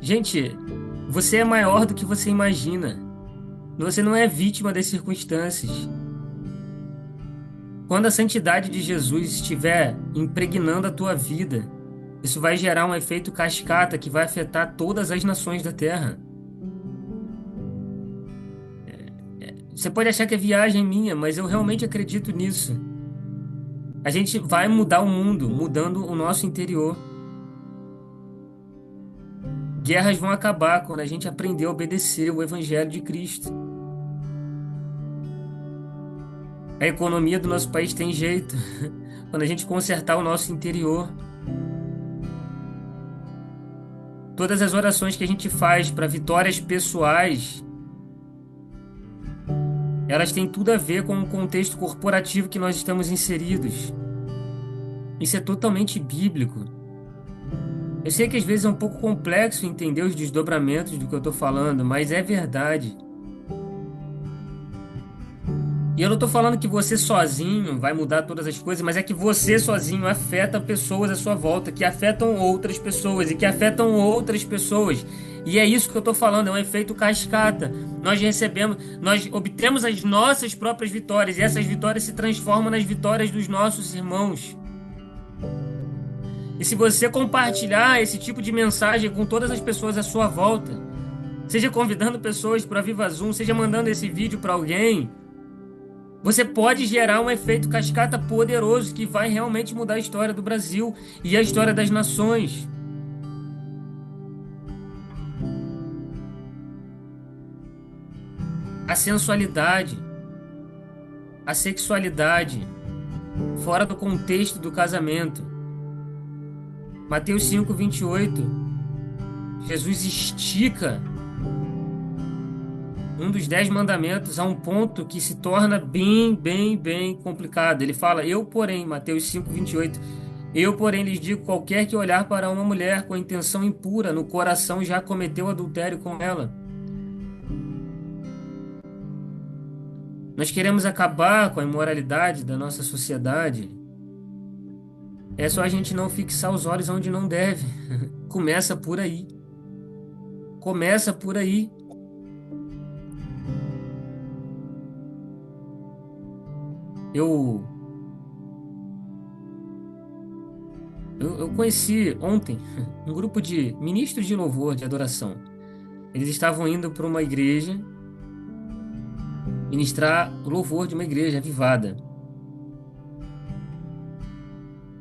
Gente, você é maior do que você imagina. Você não é vítima das circunstâncias. Quando a santidade de Jesus estiver impregnando a tua vida, Isso vai gerar um efeito cascata que vai afetar todas as nações da Terra. Você pode achar que é viagem minha, mas eu realmente acredito nisso. A gente vai mudar o mundo, mudando o nosso interior. Guerras vão acabar quando a gente aprender a obedecer o Evangelho de Cristo. A economia do nosso país tem jeito quando a gente consertar o nosso interior. Todas as orações que a gente faz para vitórias pessoais, elas têm tudo a ver com o contexto corporativo que nós estamos inseridos. Isso é totalmente bíblico. Eu sei que às vezes é um pouco complexo entender os desdobramentos do que eu estou falando, mas é verdade. E eu não estou falando que você sozinho vai mudar todas as coisas, mas é que você sozinho afeta pessoas à sua volta, que afetam outras pessoas e que afetam outras pessoas. E é isso que eu estou falando, é um efeito cascata. Nós obtemos as nossas próprias vitórias e essas vitórias se transformam nas vitórias dos nossos irmãos. E se você compartilhar esse tipo de mensagem com todas as pessoas à sua volta, seja convidando pessoas para a Viva Zoom, seja mandando esse vídeo para alguém, você pode gerar um efeito cascata poderoso que vai realmente mudar a história do Brasil e a história das nações. A sensualidade, a sexualidade, fora do contexto do casamento. Mateus 5:28, Jesus estica um dos 10 mandamentos a um ponto que se torna bem complicado. Ele fala, Mateus 5:28, eu, porém, lhes digo, qualquer que olhar para uma mulher com intenção impura no coração já cometeu adultério com ela. Nós queremos acabar com a imoralidade da nossa sociedade. É só a gente não fixar os olhos onde não deve. Começa por aí. Começa por aí. Eu conheci ontem um grupo de ministros de louvor, de adoração. Eles estavam indo para uma igreja ministrar o louvor de uma igreja avivada.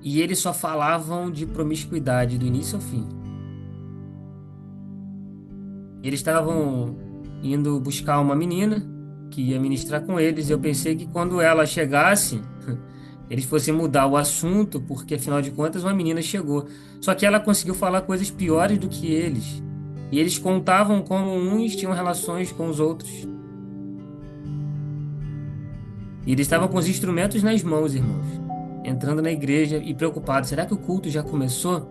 E eles só falavam de promiscuidade do início ao fim. Eles estavam indo buscar uma menina que ia ministrar com eles. Eu pensei que quando ela chegasse, eles fossem mudar o assunto, porque afinal de contas uma menina chegou. Só que ela conseguiu falar coisas piores do que eles. E eles contavam como uns tinham relações com os outros. E eles estavam com os instrumentos nas mãos, irmãos, entrando na igreja e preocupados. Será que o culto já começou?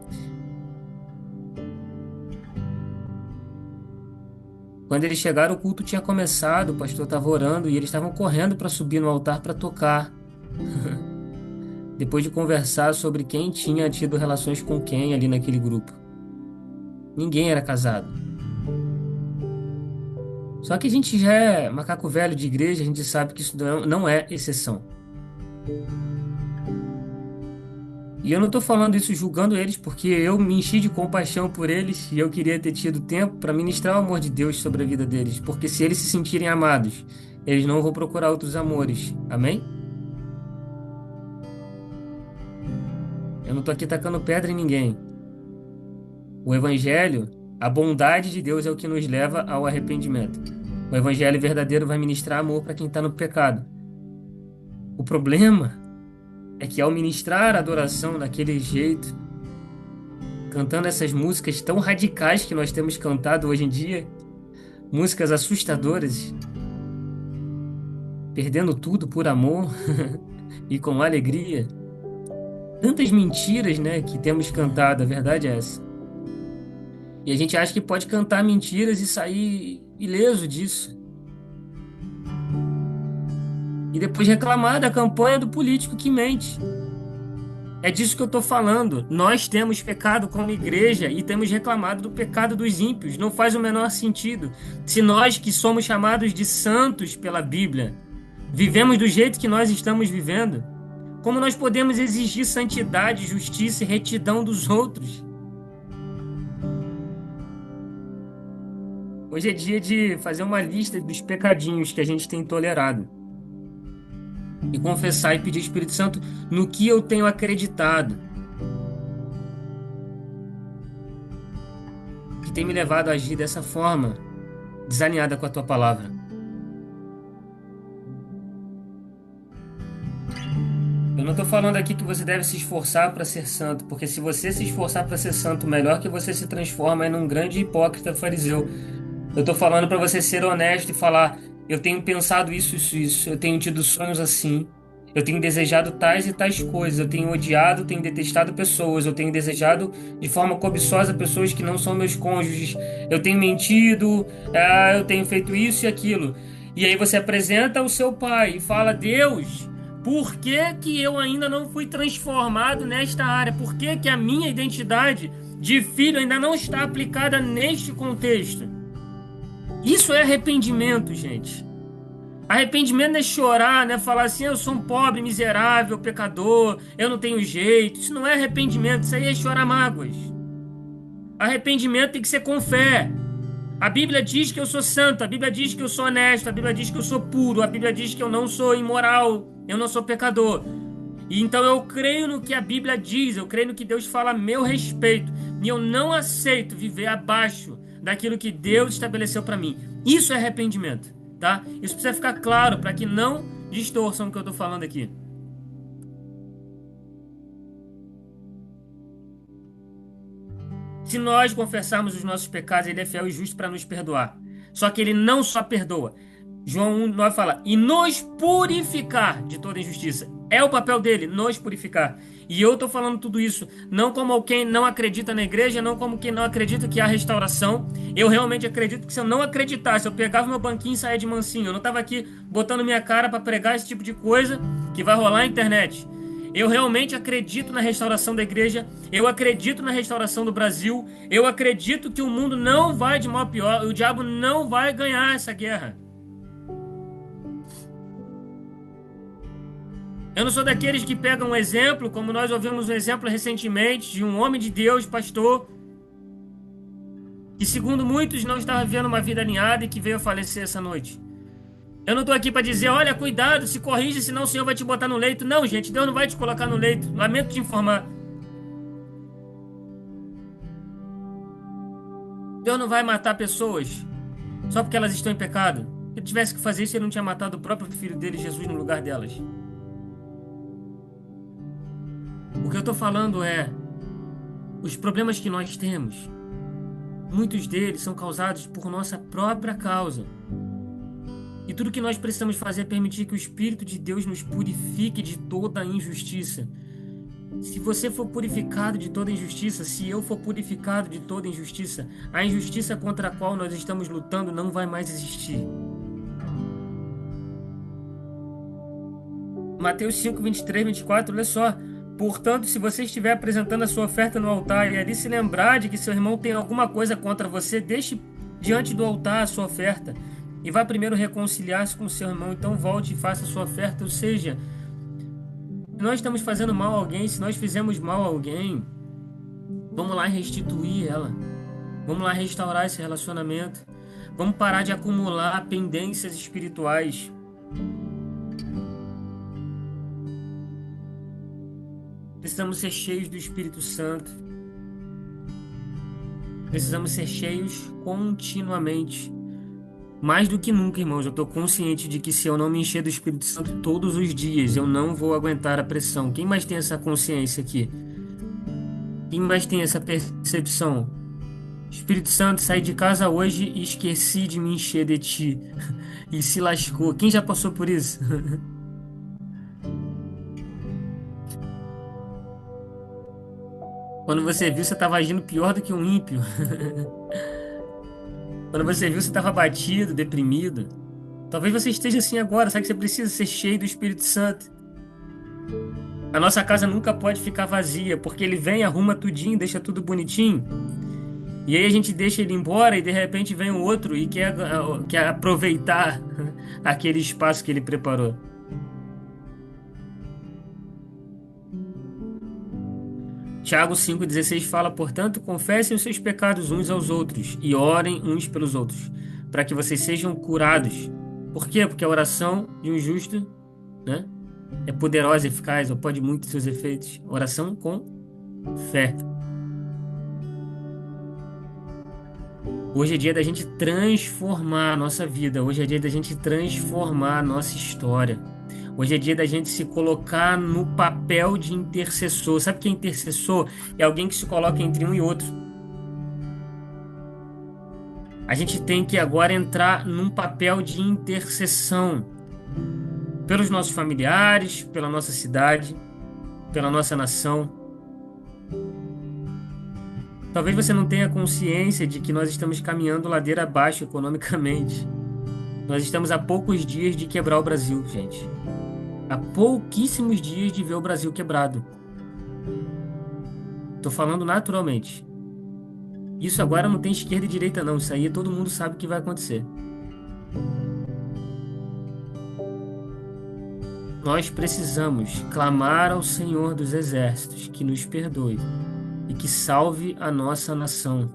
Quando eles chegaram, o culto tinha começado, o pastor estava orando e eles estavam correndo para subir no altar para tocar. Depois de conversar sobre quem tinha tido relações com quem ali naquele grupo. Ninguém era casado. Só que a gente já é macaco velho de igreja, a gente sabe que isso não é exceção. E eu não estou falando isso julgando eles, porque eu me enchi de compaixão por eles e eu queria ter tido tempo para ministrar o amor de Deus sobre a vida deles. Porque se eles se sentirem amados, eles não vão procurar outros amores. Amém? Eu não estou aqui tacando pedra em ninguém. O Evangelho, a bondade de Deus é o que nos leva ao arrependimento. O Evangelho verdadeiro vai ministrar amor para quem está no pecado. O problema é que ao ministrar a adoração daquele jeito, cantando essas músicas tão radicais que nós temos cantado hoje em dia, músicas assustadoras, perdendo tudo por amor e com alegria, tantas mentiras, né, que temos cantado, a verdade é essa. E a gente acha que pode cantar mentiras e sair ileso disso. E depois reclamar da campanha do político que mente. É disso que eu estou falando. Nós temos pecado como igreja e temos reclamado do pecado dos ímpios. Não faz o menor sentido. Se nós que somos chamados de santos pela Bíblia, vivemos do jeito que nós estamos vivendo, Como nós podemos exigir santidade, justiça e retidão dos outros? Hoje é dia de fazer uma lista dos pecadinhos que a gente tem tolerado e confessar e pedir ao Espírito Santo no que eu tenho acreditado, que tem me levado a agir dessa forma, desalinhada com a tua palavra. Eu não estou falando aqui que você deve se esforçar para ser santo, porque se você se esforçar para ser santo, melhor que você se transforma em um grande hipócrita fariseu. Eu estou falando para você ser honesto e falar: eu tenho pensado isso, isso, isso, eu tenho tido sonhos assim, eu tenho desejado tais e tais coisas, eu tenho odiado, tenho detestado pessoas, eu tenho desejado de forma cobiçosa pessoas que não são meus cônjuges, eu tenho mentido, eu tenho feito isso e aquilo. E aí você apresenta o seu pai e fala: Deus, por que que eu ainda não fui transformado nesta área? Por que que a minha identidade de filho ainda não está aplicada neste contexto? Isso é arrependimento, gente. Arrependimento não é chorar, né? Falar assim: eu sou um pobre, miserável, pecador, eu não tenho jeito. Isso não é arrependimento, isso aí é chorar mágoas. Arrependimento tem que ser com fé. A Bíblia diz que eu sou santo, a Bíblia diz que eu sou honesto, a Bíblia diz que eu sou puro, a Bíblia diz que eu não sou imoral, eu não sou pecador. E então eu creio no que a Bíblia diz, eu creio no que Deus fala a meu respeito, e eu não aceito viver abaixo daquilo que Deus estabeleceu para mim. Isso é arrependimento, tá? Isso precisa ficar claro para que não distorçam o que eu estou falando aqui. Se nós confessarmos os nossos pecados, Ele é fiel e justo para nos perdoar. Só que Ele não só perdoa. João 1,9 fala: e nos purificar de toda injustiça. É o papel dele, nos purificar. E eu estou falando tudo isso não como quem não acredita na igreja, não como quem não acredita que há restauração. Eu realmente acredito que se eu não acreditasse, eu pegava meu banquinho e saía de mansinho. Eu não estava aqui botando minha cara para pregar esse tipo de coisa que vai rolar na internet. Eu realmente acredito na restauração da igreja, eu acredito na restauração do Brasil, eu acredito que o mundo não vai de mal a pior, o diabo não vai ganhar essa guerra. Eu não sou daqueles que pegam um exemplo, como nós ouvimos um exemplo recentemente, de um homem de Deus, pastor, que segundo muitos não estava vivendo uma vida alinhada e que veio a falecer essa noite. Eu não estou aqui para dizer: olha, cuidado, se corrige, senão o Senhor vai te botar no leito. Não, gente, Deus não vai te colocar no leito. Lamento te informar. Deus não vai matar pessoas só porque elas estão em pecado. Se ele tivesse que fazer isso, ele não tinha matado o próprio filho dele, Jesus, no lugar delas. O que eu estou falando é: os problemas que nós temos, muitos deles são causados por nossa própria causa. E tudo que nós precisamos fazer é permitir que o Espírito de Deus nos purifique de toda a injustiça. Se você for purificado de toda injustiça, se eu for purificado de toda injustiça, a injustiça contra a qual nós estamos lutando não vai mais existir. Mateus 5, 23, 24, olha só. Portanto, se você estiver apresentando a sua oferta no altar e ali se lembrar de que seu irmão tem alguma coisa contra você, deixe diante do altar a sua oferta e vá primeiro reconciliar-se com seu irmão, então volte e faça a sua oferta. Ou seja, se nós estamos fazendo mal a alguém, se nós fizemos mal a alguém, vamos lá restituir ela. Vamos lá restaurar esse relacionamento. Vamos parar de acumular pendências espirituais. Precisamos ser cheios do Espírito Santo. Precisamos ser cheios continuamente. Mais do que nunca, irmãos, eu estou consciente de que se eu não me encher do Espírito Santo todos os dias, eu não vou aguentar a pressão. Quem mais tem essa consciência aqui? Quem mais tem essa percepção? Espírito Santo, saí de casa hoje e esqueci de me encher de ti. E se lascou. Quem já passou por isso? Quando você viu, você estava agindo pior do que um ímpio. Quando você viu, você estava abatido, deprimido. Talvez você esteja assim agora. Sabe que você precisa ser cheio do Espírito Santo. A nossa casa nunca pode ficar vazia, porque ele vem, arruma tudinho, deixa tudo bonitinho. E aí a gente deixa ele embora e de repente vem um outro e quer aproveitar aquele espaço que ele preparou. Tiago 5,16 fala, portanto, confessem os seus pecados uns aos outros e orem uns pelos outros, para que vocês sejam curados. Por quê? Porque a oração de um justo, né, é poderosa e eficaz, ou pode muito seus efeitos. Oração com fé. Hoje é dia da gente transformar a nossa vida. Hoje é dia da gente transformar a nossa história. Hoje é dia da gente se colocar no papel de intercessor. Sabe o que é intercessor? É alguém que se coloca entre um e outro. A gente tem que agora entrar num papel de intercessão pelos nossos familiares, pela nossa cidade, pela nossa nação. Talvez você não tenha consciência de que nós estamos caminhando ladeira abaixo economicamente. Nós estamos a poucos dias de quebrar o Brasil, gente. Há pouquíssimos dias de ver o Brasil quebrado. Tô falando naturalmente. Isso agora não tem esquerda e direita, não. Isso aí todo mundo sabe o que vai acontecer. Nós precisamos clamar ao Senhor dos Exércitos que nos perdoe e que salve a nossa nação.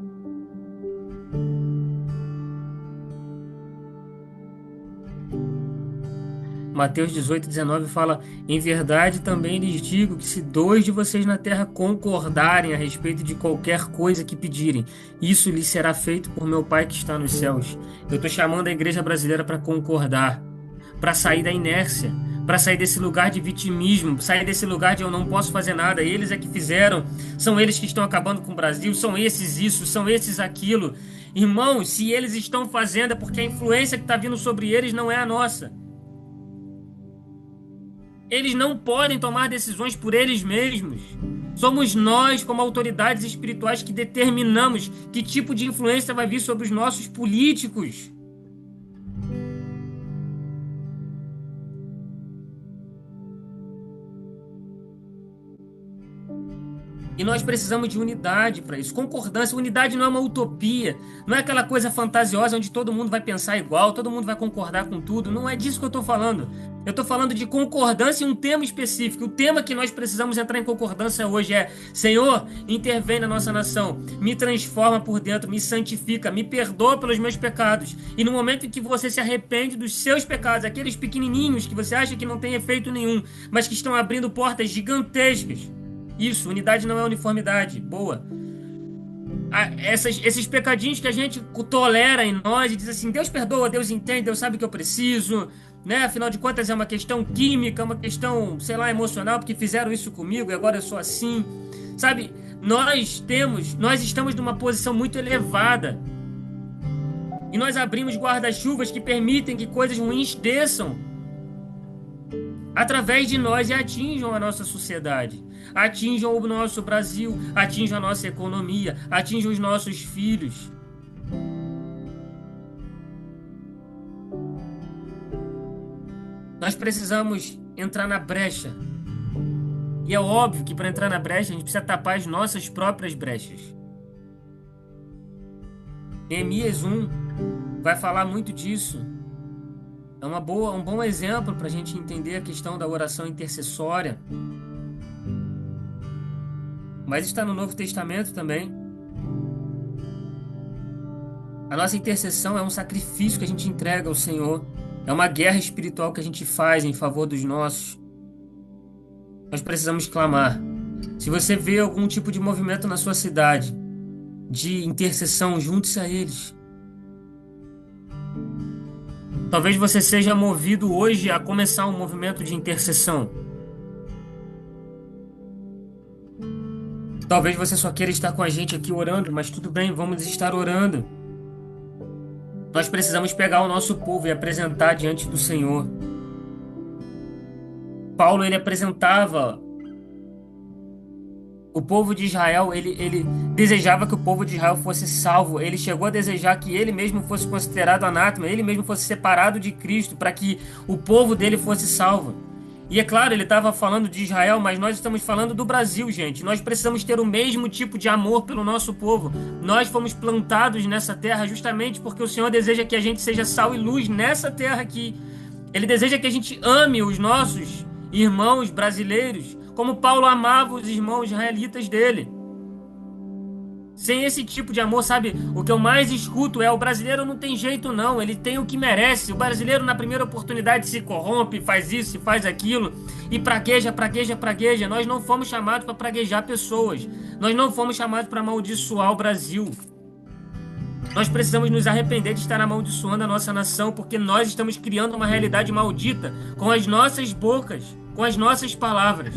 Mateus 18,19 fala: em verdade também lhes digo que se 2 de vocês na terra concordarem a respeito de qualquer coisa que pedirem, isso lhes será feito por meu Pai que está nos céus. Eu estou chamando a igreja brasileira para concordar, para sair da inércia, para sair desse lugar de vitimismo, sair desse lugar de eu não posso fazer nada, eles é que fizeram, são eles que estão acabando com o Brasil, são esses isso, são esses aquilo. Irmãos, se eles estão fazendo é porque a influência que está vindo sobre eles não é a nossa. Eles não podem tomar decisões por eles mesmos. Somos nós, como autoridades espirituais, que determinamos que tipo de influência vai vir sobre os nossos políticos. E nós precisamos de unidade para isso. Concordância. Unidade não é uma utopia. Não é aquela coisa fantasiosa onde todo mundo vai pensar igual, todo mundo vai concordar com tudo. Não é disso que eu estou falando. Eu estou falando de concordância em um tema específico. O tema que nós precisamos entrar em concordância hoje é: Senhor, intervém na nossa nação. Me transforma por dentro, me santifica, me perdoa pelos meus pecados. E no momento em que você se arrepende dos seus pecados, aqueles pequenininhos que você acha que não tem efeito nenhum, mas que estão abrindo portas gigantescas. Isso, unidade não é uniformidade. Boa. Esses pecadinhos que a gente tolera em nós e diz assim: Deus perdoa, Deus entende, Deus sabe o que eu preciso, né? Afinal de contas é uma questão química, uma questão, sei lá, emocional, porque fizeram isso comigo e agora eu sou assim. Sabe, nós estamos numa posição muito elevada. E nós abrimos guarda-chuvas que permitem que coisas ruins desçam através de nós e atinjam a nossa sociedade, atinjam o nosso Brasil, atinjam a nossa economia, atinjam os nossos filhos. Nós precisamos entrar na brecha. E é óbvio que para entrar na brecha a gente precisa tapar as nossas próprias brechas. Neemias 1 vai falar muito disso. É um bom exemplo para a gente entender a questão da oração intercessória. Mas está no Novo Testamento também. A nossa intercessão é um sacrifício que a gente entrega ao Senhor. É uma guerra espiritual que a gente faz em favor dos nossos. Nós precisamos clamar. Se você vê algum tipo de movimento na sua cidade de intercessão, junte-se a eles. Talvez você seja movido hoje a começar um movimento de intercessão. Talvez você só queira estar com a gente aqui orando, mas tudo bem, vamos estar orando. Nós precisamos pegar o nosso povo e apresentar diante do Senhor. Paulo, ele apresentava o povo de Israel, ele desejava que o povo de Israel fosse salvo. Ele chegou a desejar que ele mesmo fosse considerado anátema, ele mesmo fosse separado de Cristo, para que o povo dele fosse salvo. E é claro, ele estava falando de Israel, mas nós estamos falando do Brasil, gente. Nós precisamos ter o mesmo tipo de amor pelo nosso povo. Nós fomos plantados nessa terra justamente porque o Senhor deseja que a gente seja sal e luz nessa terra aqui. Ele deseja que a gente ame os nossos irmãos brasileiros como Paulo amava os irmãos israelitas dele. Sem esse tipo de amor, sabe? O que eu mais escuto é: o brasileiro não tem jeito, não. Ele tem o que merece. O brasileiro, na primeira oportunidade, se corrompe, faz isso, faz aquilo e pragueja, pragueja, pragueja. Nós não fomos chamados para praguejar pessoas. Nós não fomos chamados para amaldiçoar o Brasil. Nós precisamos nos arrepender de estar amaldiçoando a nossa nação, porque nós estamos criando uma realidade maldita com as nossas bocas, com as nossas palavras.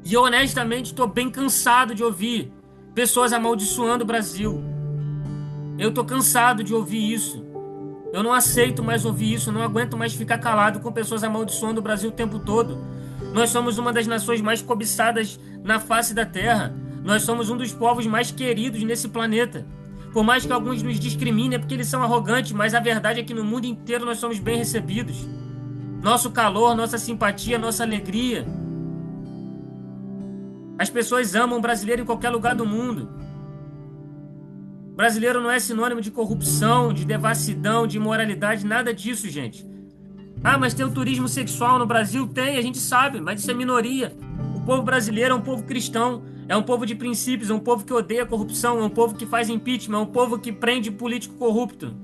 E eu honestamente estou bem cansado de ouvir pessoas amaldiçoando o Brasil. Eu estou cansado de ouvir isso. Eu não aceito mais ouvir isso, eu não aguento mais ficar calado com pessoas amaldiçoando o Brasil o tempo todo. Nós somos uma das nações mais cobiçadas na face da terra. Nós somos um dos povos mais queridos nesse planeta. Por mais que alguns nos discriminem, é porque eles são arrogantes, mas a verdade é que no mundo inteiro nós somos bem recebidos. Nosso calor, nossa simpatia, nossa alegria. As pessoas amam o brasileiro em qualquer lugar do mundo. Brasileiro não é sinônimo de corrupção, de devassidão, de imoralidade, nada disso, gente. Ah, mas tem o turismo sexual no Brasil? Tem, a gente sabe, mas isso é minoria. O povo brasileiro é um povo cristão, é um povo de princípios, é um povo que odeia a corrupção, é um povo que faz impeachment, é um povo que prende político corrupto.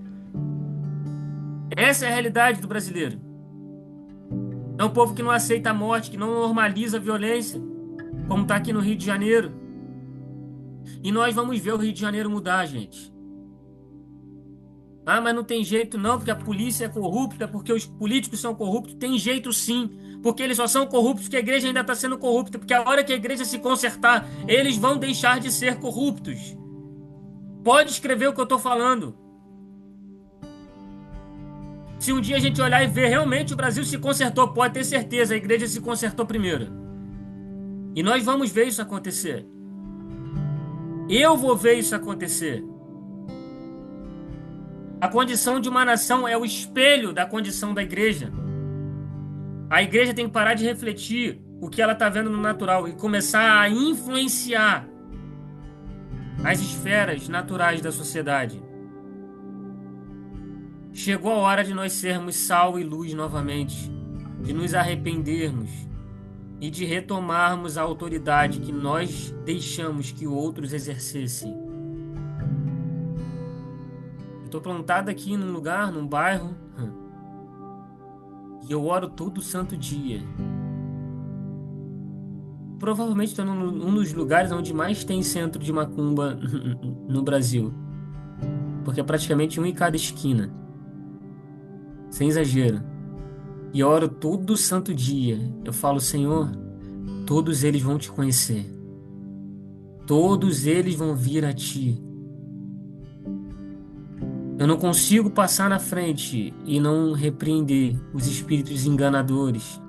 Essa é a realidade do brasileiro. É um povo que não aceita a morte, que não normaliza a violência, como está aqui no Rio de Janeiro. E nós vamos ver o Rio de Janeiro mudar, gente. Ah, mas não tem jeito não, porque a polícia é corrupta, porque os políticos são corruptos. Tem jeito sim, porque eles só são corruptos porque a igreja ainda está sendo corrupta, porque a hora que a igreja se consertar, eles vão deixar de ser corruptos. Pode escrever o que eu estou falando. Se um dia a gente olhar e ver realmente o Brasil se consertou, pode ter certeza, a igreja se consertou primeiro. E nós vamos ver isso acontecer. Eu vou ver isso acontecer. A condição de uma nação é o espelho da condição da igreja. A igreja tem que parar de refletir o que ela está vendo no natural e começar a influenciar as esferas naturais da sociedade. Chegou a hora de nós sermos sal e luz novamente, de nos arrependermos e de retomarmos a autoridade que nós deixamos que outros exercessem. Eu estou plantado aqui num lugar, num bairro, e eu oro todo santo dia. Provavelmente estou num dos lugares onde mais tem centro de macumba no Brasil, porque é praticamente um em cada esquina, sem exagero. E eu oro todo santo dia. Eu falo: Senhor, todos eles vão te conhecer. Todos eles vão vir a ti. Eu não consigo passar na frente e não repreender os espíritos enganadores.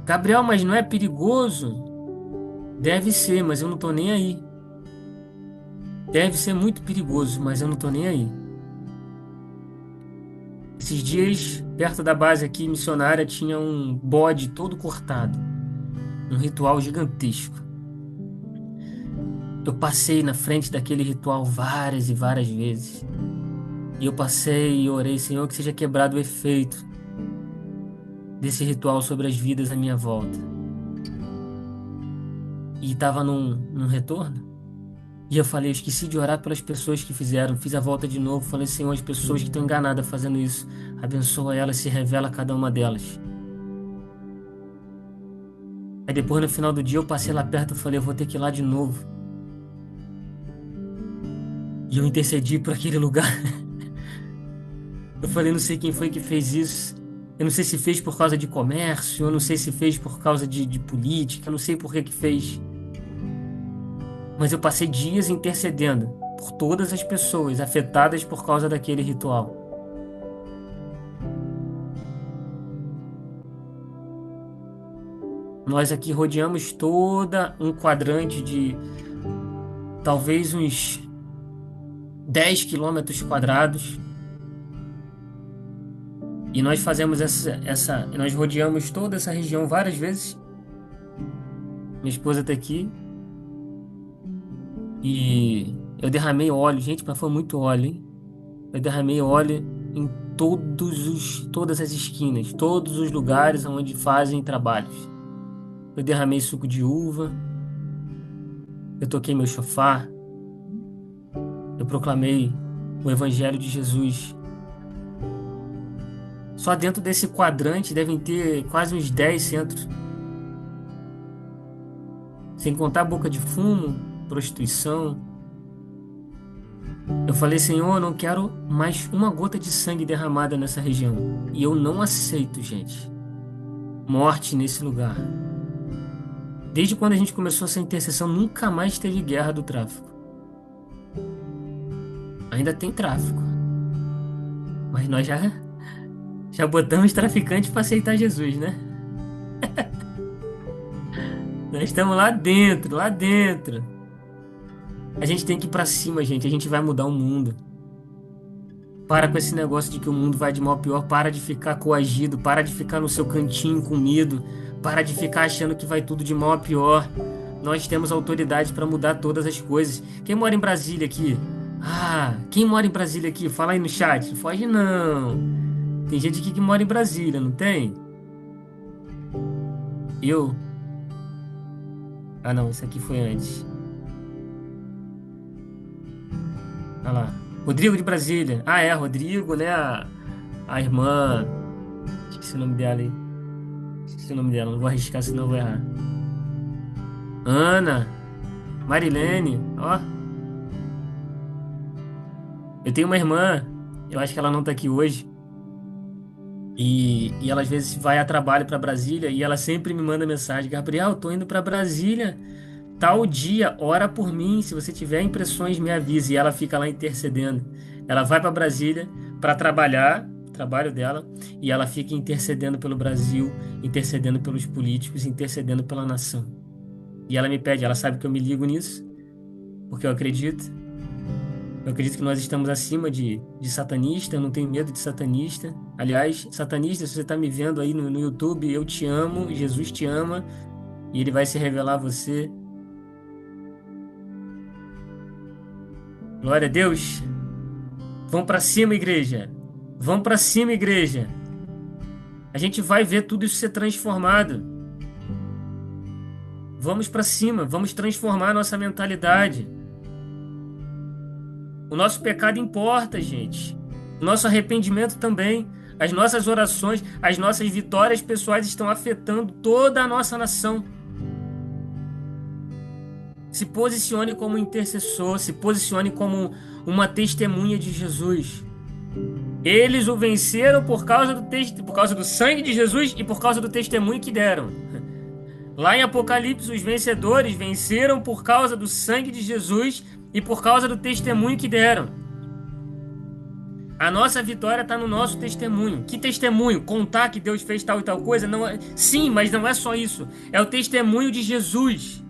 Gabriel, mas não é perigoso? Deve ser, mas eu não tô nem aí. Deve ser muito perigoso, mas eu não tô nem aí. Esses dias, perto da base aqui missionária, tinha um bode todo cortado. Um ritual gigantesco. Eu passei na frente daquele ritual várias e várias vezes. E eu passei e orei: Senhor, que seja quebrado o efeito desse ritual sobre as vidas à minha volta. E estava num retorno. E eu falei: eu esqueci de orar pelas pessoas que fizeram. Fiz a volta de novo. Falei: Senhor, as pessoas que estão enganadas fazendo isso, abençoa elas, se revela a cada uma delas. Aí depois, no final do dia, eu passei lá perto e falei: eu vou ter que ir lá de novo. E eu intercedi por aquele lugar. Eu falei: não sei quem foi que fez isso. Eu não sei se fez por causa de comércio. Eu não sei se fez por causa de política. Eu não sei por que fez. Mas eu passei dias intercedendo por todas as pessoas afetadas por causa daquele ritual. Nós aqui rodeamos toda um quadrante de talvez uns 10 quilômetros quadrados. E nós fazemos nós rodeamos toda essa região várias vezes. Minha esposa está aqui. E eu derramei óleo, gente, mas foi muito óleo, hein? Eu derramei óleo em todas as esquinas, todos os lugares onde fazem trabalhos. Eu derramei suco de uva, eu toquei meu chofar, eu proclamei o Evangelho de Jesus. Só dentro desse quadrante devem ter quase uns 10 centros. Sem contar boca de fumo, prostituição. Eu falei, Senhor, eu não quero mais uma gota de sangue derramada nessa região. E eu não aceito, gente, morte nesse lugar. Desde quando a gente começou essa intercessão, nunca mais teve guerra do tráfico. Ainda tem tráfico. Mas nós já botamos traficantes para aceitar Jesus, né? Nós estamos lá dentro, lá dentro. A gente tem que ir para cima, gente. A gente vai mudar o mundo. Para com esse negócio de que o mundo vai de mal a pior. Para de ficar coagido. Para de ficar no seu cantinho com medo. Para de ficar achando que vai tudo de mal a pior. Nós temos autoridade para mudar todas as coisas. Quem mora em Brasília aqui? Ah, quem mora em Brasília aqui? Fala aí no chat. Não foge não. Tem gente aqui que mora em Brasília, não tem? Eu? Ah, não. Isso aqui foi antes. Olha lá. Rodrigo de Brasília. Ah, é, Rodrigo, né? A irmã. Esqueci o nome dela aí. Esqueci o nome dela, não vou arriscar, senão eu vou errar. Ana. Marilene. Ó. Eu tenho uma irmã. Eu acho que ela não tá aqui hoje. E ela às vezes vai a trabalho para Brasília e ela sempre me manda mensagem: Gabriel, eu tô indo para Brasília. Tal dia, ora por mim. Se você tiver impressões, me avise. E ela fica lá intercedendo. Ela vai para Brasília para trabalhar, o trabalho dela, e ela fica intercedendo pelo Brasil, intercedendo pelos políticos, intercedendo pela nação. E ela me pede, ela sabe que eu me ligo nisso, porque eu acredito. Eu acredito que nós estamos acima de satanista, eu não tenho medo de satanista. Aliás, satanista, se você está me vendo aí no YouTube, eu te amo, Jesus te ama, e ele vai se revelar a você. Glória a Deus. Vão para cima, igreja. Vão para cima, igreja. A gente vai ver tudo isso ser transformado. Vamos para cima, vamos transformar a nossa mentalidade. O nosso pecado importa, gente. O nosso arrependimento também. As nossas orações, as nossas vitórias pessoais estão afetando toda a nossa nação. Se posicione como intercessor, se posicione como uma testemunha de Jesus. Eles o venceram por causa do sangue de Jesus e por causa do testemunho que deram. Lá em Apocalipse, os vencedores venceram por causa do sangue de Jesus e por causa do testemunho que deram. A nossa vitória está no nosso testemunho. Que testemunho? Contar que Deus fez tal e tal coisa? Não é... Sim, mas não é só isso. É o testemunho de Jesus.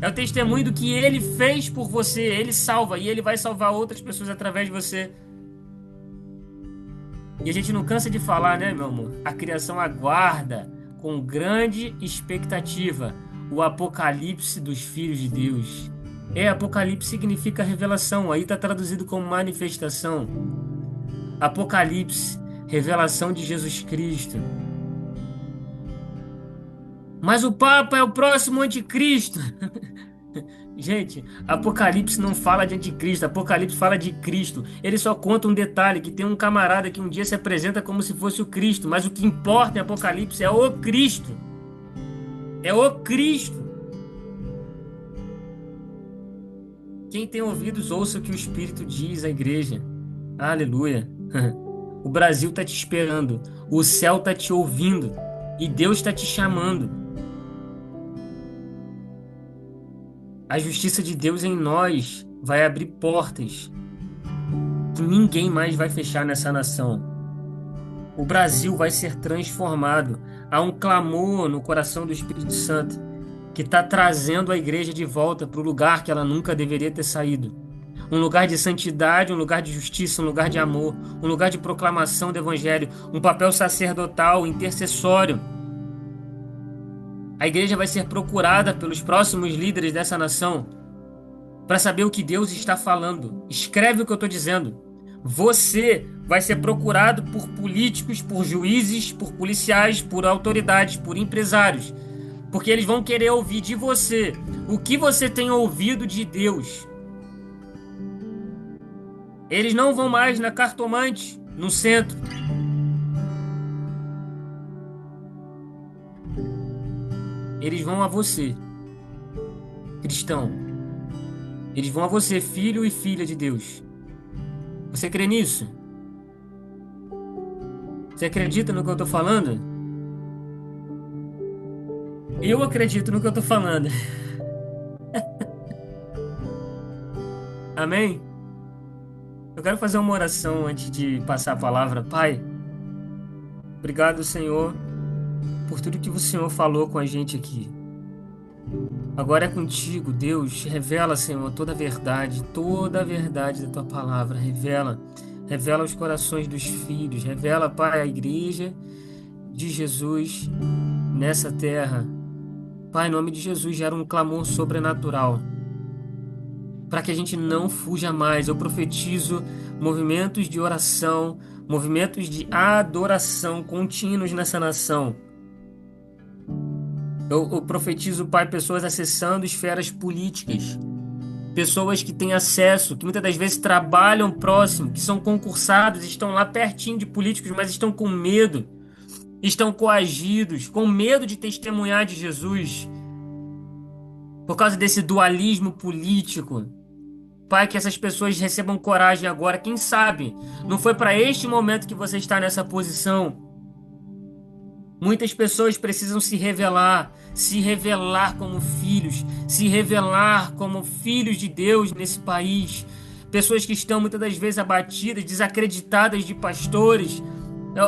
É o testemunho do que Ele fez por você. Ele salva e Ele vai salvar outras pessoas através de você. E a gente não cansa de falar, né, meu amor? A criação aguarda com grande expectativa o apocalipse dos filhos de Deus. Apocalipse significa revelação. Aí está traduzido como manifestação. Apocalipse, revelação de Jesus Cristo. Mas o Papa é o próximo anticristo. Gente, Apocalipse não fala de anticristo, Apocalipse fala de Cristo. Ele só conta um detalhe, que tem um camarada que um dia se apresenta como se fosse o Cristo, mas o que importa em Apocalipse é o Cristo. É o Cristo. Quem tem ouvidos, ouça o que o Espírito diz à igreja. Aleluia. O Brasil está te esperando, o céu está te ouvindo e Deus está te chamando. A justiça de Deus em nós vai abrir portas que ninguém mais vai fechar nessa nação. O Brasil vai ser transformado. Há um clamor no coração do Espírito Santo que está trazendo a igreja de volta para o lugar que ela nunca deveria ter saído. Um lugar de santidade, um lugar de justiça, um lugar de amor, um lugar de proclamação do Evangelho, um papel sacerdotal, intercessório. A igreja vai ser procurada pelos próximos líderes dessa nação para saber o que Deus está falando. Escreve o que eu estou dizendo. Você vai ser procurado por políticos, por juízes, por policiais, por autoridades, por empresários, porque eles vão querer ouvir de você o que você tem ouvido de Deus. Eles não vão mais na cartomante, no centro. Eles vão a você, cristão. Eles vão a você, filho e filha de Deus. Você crê nisso? Você acredita no que eu tô falando? Eu acredito no que eu tô falando. Amém? Eu quero fazer uma oração antes de passar a palavra. Pai, obrigado, Senhor, por tudo que o Senhor falou com a gente aqui. Agora é contigo, Deus. Revela, Senhor, toda a verdade da tua palavra. Revela, revela os corações dos filhos. Revela, Pai, a igreja de Jesus nessa terra. Pai, em nome de Jesus, gera um clamor sobrenatural para que a gente não fuja mais. Eu profetizo movimentos de oração, movimentos de adoração contínuos nessa nação. Eu profetizo, Pai, pessoas acessando esferas políticas, pessoas que têm acesso, que muitas das vezes trabalham próximo, que são concursados, estão lá pertinho de políticos, mas estão com medo, estão coagidos, com medo de testemunhar de Jesus, por causa desse dualismo político. Pai, que essas pessoas recebam coragem agora. Quem sabe não foi para este momento que você está nessa posição. Muitas pessoas precisam se revelar como filhos, se revelar como filhos de Deus nesse país. Pessoas que estão muitas das vezes abatidas, desacreditadas de pastores,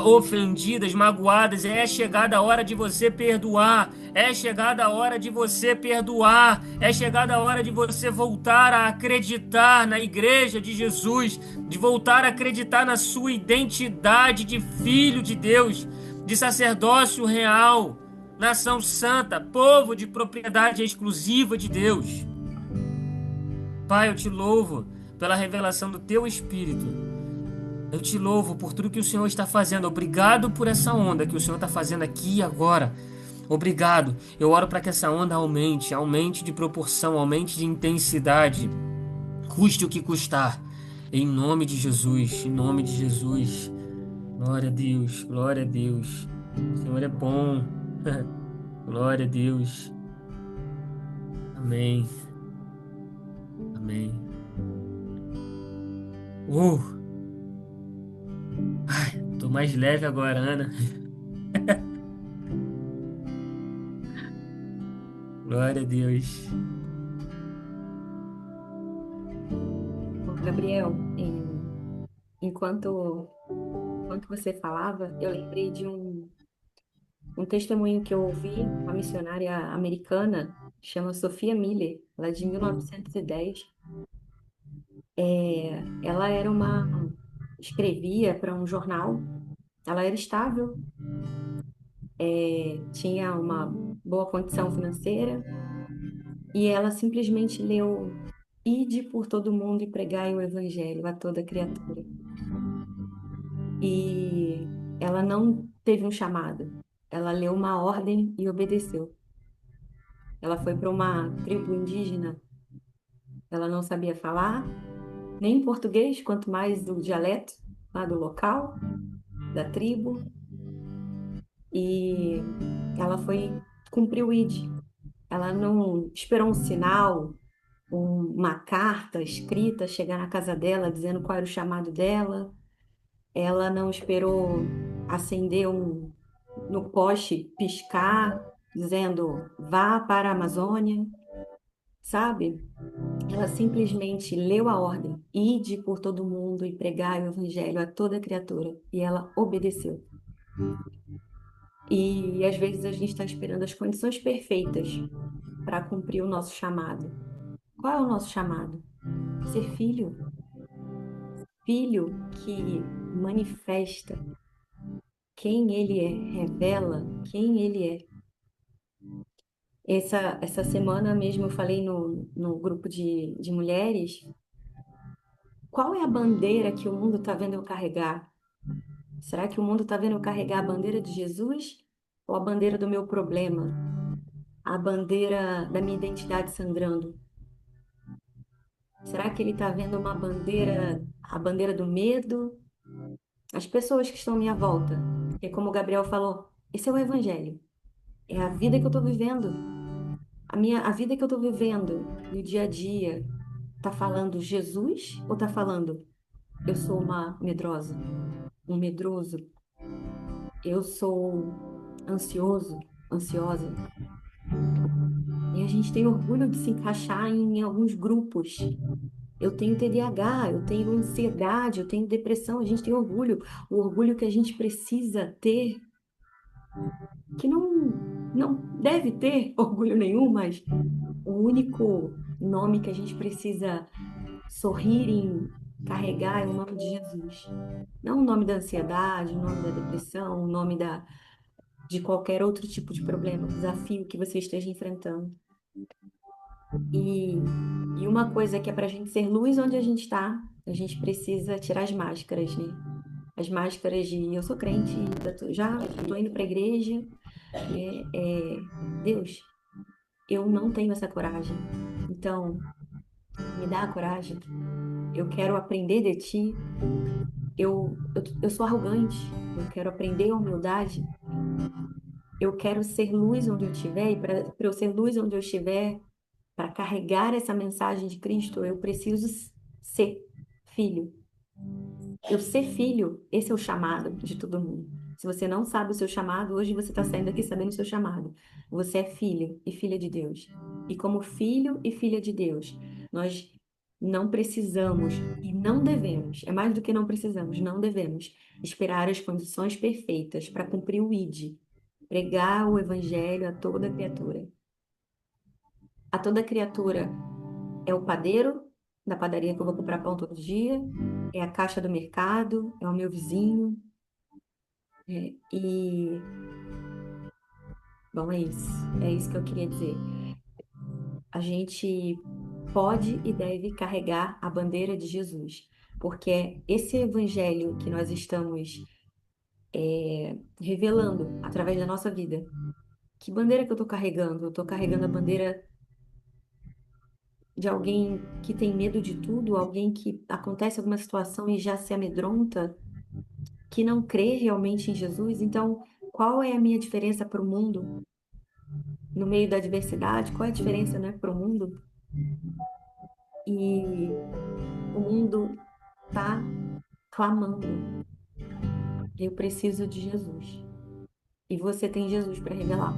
ofendidas, magoadas. É chegada a hora de você perdoar. É chegada a hora de você perdoar. É chegada a hora de você voltar a acreditar na igreja de Jesus, de voltar a acreditar na sua identidade de filho de Deus, de sacerdócio real, nação santa, povo de propriedade exclusiva de Deus. Pai, eu te louvo pela revelação do teu Espírito. Eu te louvo por tudo que o Senhor está fazendo. Obrigado por essa onda que o Senhor está fazendo aqui e agora. Obrigado. Eu oro para que essa onda aumente, aumente de proporção, aumente de intensidade, custe o que custar. Em nome de Jesus, em nome de Jesus. Glória a Deus, glória a Deus. O Senhor é bom. Glória a Deus. Amém. Amém. Uh, tô mais leve agora, Ana. Glória a Deus. Ô, Gabriel, enquanto, enquanto você falava, eu lembrei de um testemunho que eu ouvi, uma missionária americana, chama Sophia Miller, ela é de 1910. Ela era escrevia para um jornal, ela era estável, tinha uma boa condição financeira, e ela simplesmente leu: Ide por todo mundo e pregai o evangelho a toda criatura. E ela não teve um chamado. Ela leu uma ordem e obedeceu. Ela foi para uma tribo indígena. Ela não sabia falar nem português, quanto mais o dialeto lá do local, da tribo. E ela foi cumprir o ID. Ela não esperou um sinal, uma carta escrita chegar na casa dela dizendo qual era o chamado dela. Ela não esperou acender no poste, piscar, dizendo vá para a Amazônia, sabe? Ela simplesmente leu a ordem, ide por todo mundo e pregai o evangelho a toda criatura, e ela obedeceu. E às vezes a gente está esperando as condições perfeitas para cumprir o nosso chamado. Qual é o nosso chamado? Ser filho, filho que manifesta quem ele é, revela quem ele é. Essa semana mesmo eu falei no grupo de mulheres Qual é a bandeira que o mundo está vendo eu carregar? Será que o mundo está vendo eu carregar a bandeira de Jesus ou a bandeira do meu problema? A bandeira da minha identidade sangrando? Será que ele está vendo uma bandeira, a bandeira do medo? As pessoas que estão à minha volta. Porque como o Gabriel falou, esse é o evangelho. É a vida que eu estou vivendo. A vida que eu estou vivendo no dia a dia está falando Jesus ou está falando eu sou uma medrosa, um medroso? Eu sou ansioso, ansiosa. E a gente tem orgulho de se encaixar em alguns grupos. Eu tenho TDAH, eu tenho ansiedade, eu tenho depressão. A gente tem orgulho. O orgulho que a gente precisa ter, que não deve ter orgulho nenhum, mas o único nome que a gente precisa sorrir em carregar é o nome de Jesus. Não o nome da ansiedade, o nome da depressão, o nome de qualquer outro tipo de problema, desafio que você esteja enfrentando. E, e uma coisa que é para a gente ser luz onde a gente está, a gente precisa tirar as máscaras, né? As máscaras de eu sou crente, já estou indo para a igreja, né? Deus, eu não tenho essa coragem. Então, me dá a coragem. Eu quero aprender de ti. Eu sou arrogante. Eu quero aprender a humildade. Eu quero ser luz onde eu estiver. E para eu ser luz onde eu estiver, para carregar essa mensagem de Cristo, eu preciso ser filho. Eu ser filho, esse é o chamado de todo mundo. Se você não sabe o seu chamado, hoje você está saindo aqui sabendo o seu chamado. Você é filho e filha de Deus. E como filho e filha de Deus, nós não precisamos e não devemos, é mais do que não precisamos, não devemos esperar as condições perfeitas para cumprir o ID, pregar o evangelho a toda criatura. A toda criatura é o padeiro da padaria que eu vou comprar pão todo dia, é a caixa do mercado, é o meu vizinho, e, bom, é isso que eu queria dizer. A gente pode e deve carregar a bandeira de Jesus, porque é esse evangelho que nós estamos revelando através da nossa vida. Que bandeira que eu estou carregando? Eu estou carregando a bandeira de alguém que tem medo de tudo, alguém que acontece alguma situação e já se amedronta, que não crê realmente em Jesus. Então, qual é a minha diferença para o mundo no meio da adversidade? Qual é a diferença, né, para o mundo? E o mundo está clamando. Eu preciso de Jesus. E você tem Jesus para revelar.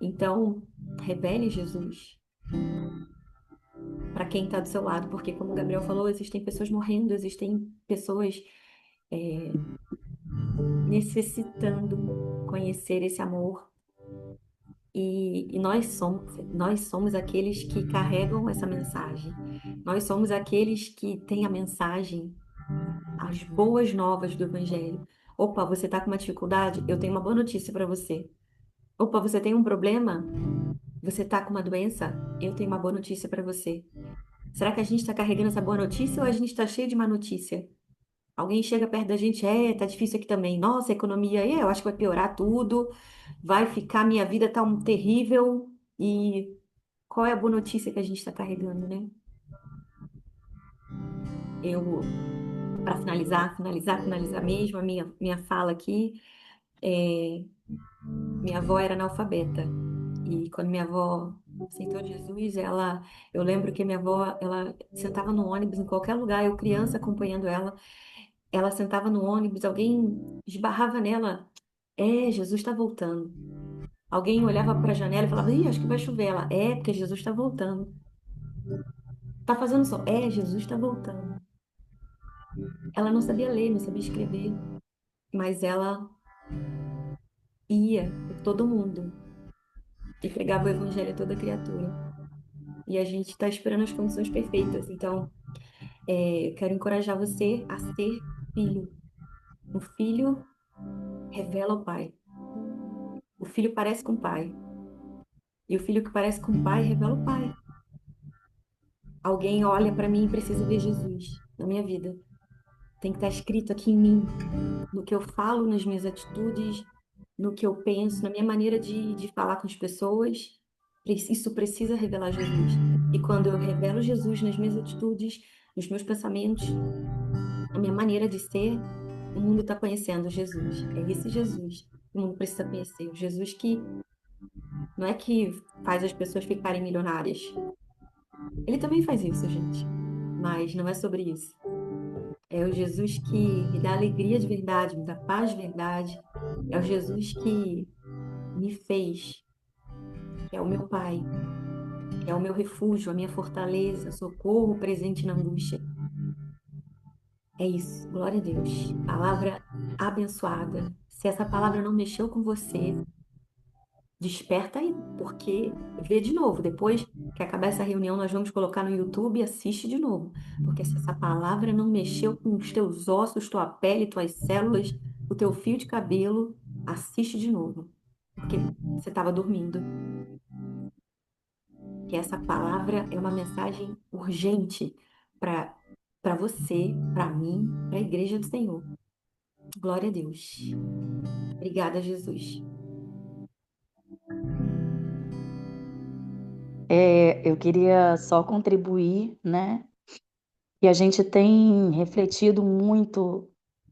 Então, revele Jesus para quem está do seu lado, porque, como o Gabriel falou, existem pessoas morrendo, existem pessoas é, necessitando conhecer esse amor. E nós somos aqueles que carregam essa mensagem. Nós somos aqueles que têm a mensagem, as boas novas do Evangelho. Opa, você está com uma dificuldade? Eu tenho uma boa notícia para você. Opa, você tem um problema? Você está com uma doença? Eu tenho uma boa notícia para você. Será que a gente está carregando essa boa notícia ou a gente está cheio de má notícia? Alguém chega perto da gente, tá difícil aqui também. Nossa, a economia, eu acho que vai piorar tudo, vai ficar, minha vida tá terrível. E qual é a boa notícia que a gente está carregando, né? Eu, para finalizar mesmo a minha fala aqui, é, minha avó era analfabeta. E quando minha avó aceitou Jesus, eu lembro que minha avó, ela sentava no ônibus em qualquer lugar, eu criança acompanhando ela sentava no ônibus, alguém esbarrava nela, Jesus está voltando. Alguém olhava para a janela e falava, ih, acho que vai chover. Ela, porque Jesus está voltando. Tá fazendo sol? Jesus está voltando. Ela não sabia ler, não sabia escrever, mas ela ia por todo mundo e pregava o evangelho a toda criatura. E a gente está esperando as condições perfeitas. Então, eu quero encorajar você a ser filho. O filho revela o pai. O filho parece com o pai. E o filho que parece com o pai revela o pai. Alguém olha para mim e precisa ver Jesus. na minha vida. Tem que estar escrito aqui em mim, no que eu falo, nas minhas atitudes, no que eu penso, na minha maneira de falar com as pessoas. Isso precisa revelar Jesus. E quando eu revelo Jesus nas minhas atitudes, nos meus pensamentos, na minha maneira de ser, o mundo está conhecendo Jesus. É esse Jesus que o mundo precisa conhecer. O Jesus que não é que faz as pessoas ficarem milionárias. Ele também faz isso, gente. Mas não é sobre isso. É o Jesus que me dá alegria de verdade, me dá paz de verdade. É o Jesus que me fez, que é o meu Pai, que é o meu refúgio, a minha fortaleza, socorro presente na angústia. É isso, glória a Deus. Palavra abençoada. Se essa palavra não mexeu com você, desperta aí, porque vê de novo. Depois que acabar essa reunião, nós vamos colocar no YouTube e assiste de novo. Porque se essa palavra não mexeu com os teus ossos, tua pele, tuas células, o teu fio de cabelo, assiste de novo. Porque você estava dormindo. Que essa palavra é uma mensagem urgente para você, para mim, para a igreja do Senhor. Glória a Deus. Obrigada, Jesus. Eu queria só contribuir, né? E a gente tem refletido muito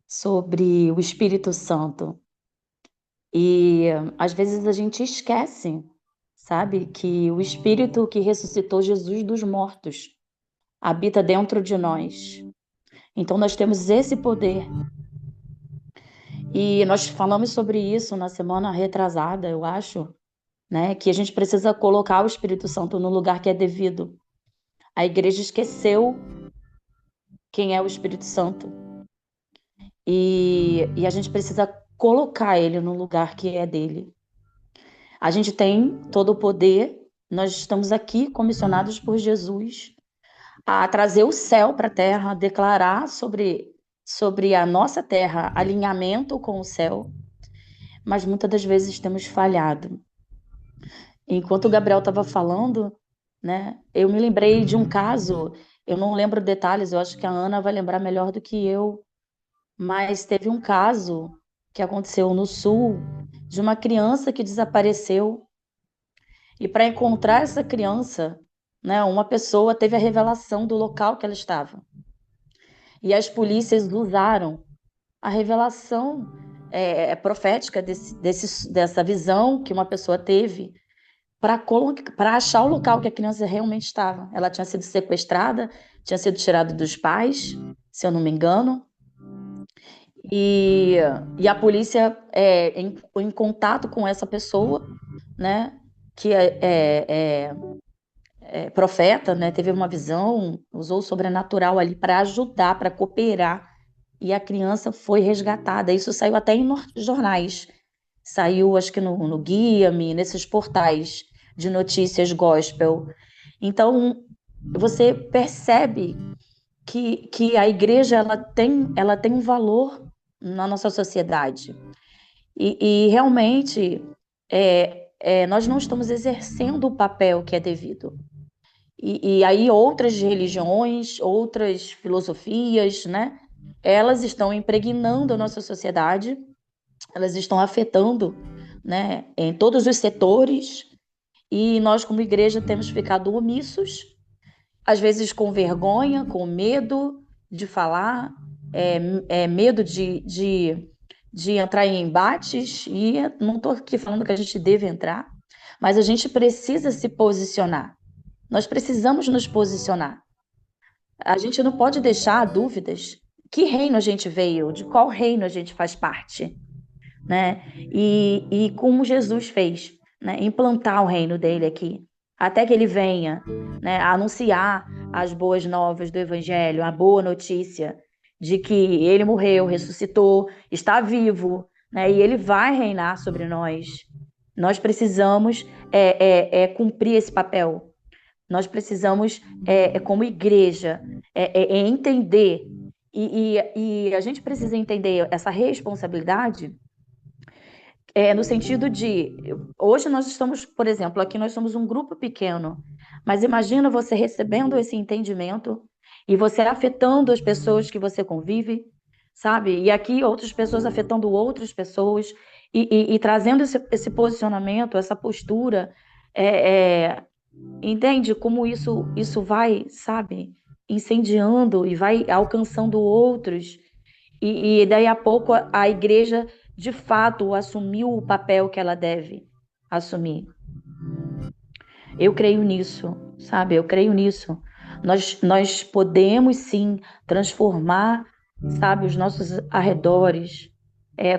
sobre o Espírito Santo. E às vezes a gente esquece, sabe, que o Espírito que ressuscitou Jesus dos mortos habita dentro de nós. Então nós temos esse poder. E nós falamos sobre isso na semana retrasada, eu acho, né? Que a gente precisa colocar o Espírito Santo no lugar que é devido. A igreja esqueceu quem é o Espírito Santo. E a gente precisa colocar ele no lugar que é dele. A gente tem todo o poder, nós estamos aqui comissionados por Jesus a trazer o céu para a terra, a declarar sobre a nossa terra alinhamento com o céu, mas muitas das vezes temos falhado. Enquanto o Gabriel estava falando, né, eu me lembrei de um caso, eu não lembro detalhes, eu acho que a Ana vai lembrar melhor do que eu, mas teve um caso que aconteceu no Sul de uma criança que desapareceu. E para encontrar essa criança, né, uma pessoa teve a revelação do local que ela estava. E as polícias usaram a revelação profética dessa visão que uma pessoa teve para achar o local que a criança realmente estava. Ela tinha sido sequestrada, tinha sido tirada dos pais, se eu não me engano, e, e a polícia, em contato com essa pessoa, né, que profeta, né, teve uma visão, usou o sobrenatural ali para ajudar, para cooperar, e a criança foi resgatada. Isso saiu até em jornais, saiu acho que no Guia-me, nesses portais de notícias gospel. Então, você percebe que a igreja ela tem um valor na nossa sociedade. E realmente nós não estamos exercendo o papel que é devido. E aí outras religiões, outras filosofias, né? Elas estão impregnando a nossa sociedade, elas estão afetando, né, em todos os setores, e nós, como igreja, temos ficado omissos, às vezes com vergonha, com medo de falar, medo de entrar em embates, e não estou aqui falando que a gente deve entrar, mas a gente precisa se posicionar. Nós precisamos nos posicionar. A gente não pode deixar dúvidas. Que reino a gente veio? De qual reino a gente faz parte? Né? E como Jesus fez, né? Implantar o reino dele aqui, até que ele venha, né? Anunciar as boas novas do Evangelho, a boa notícia de que ele morreu, ressuscitou, está vivo, né? E ele vai reinar sobre nós. Nós precisamos cumprir esse papel. Nós precisamos, como igreja, entender, e a gente precisa entender essa responsabilidade, no sentido de, hoje nós estamos, por exemplo, aqui nós somos um grupo pequeno, mas imagina você recebendo esse entendimento e você afetando as pessoas que você convive, sabe? E aqui outras pessoas afetando outras pessoas e trazendo esse posicionamento, essa postura, é, é, entende como isso vai, sabe? Incendiando e vai alcançando outros. E daí a pouco a igreja, de fato, assumiu o papel que ela deve assumir. Eu creio nisso, sabe? Eu creio nisso. Nós podemos sim transformar, sabe, os nossos arredores.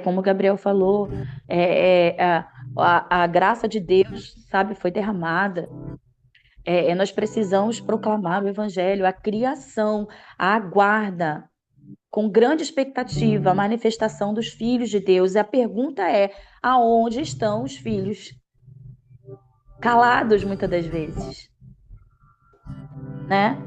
Como o Gabriel falou, a graça de Deus, sabe, foi derramada. Nós precisamos proclamar o Evangelho, a criação, aguarda com grande expectativa a manifestação dos filhos de Deus. E a pergunta é: aonde estão os filhos? Calados muitas das vezes, né?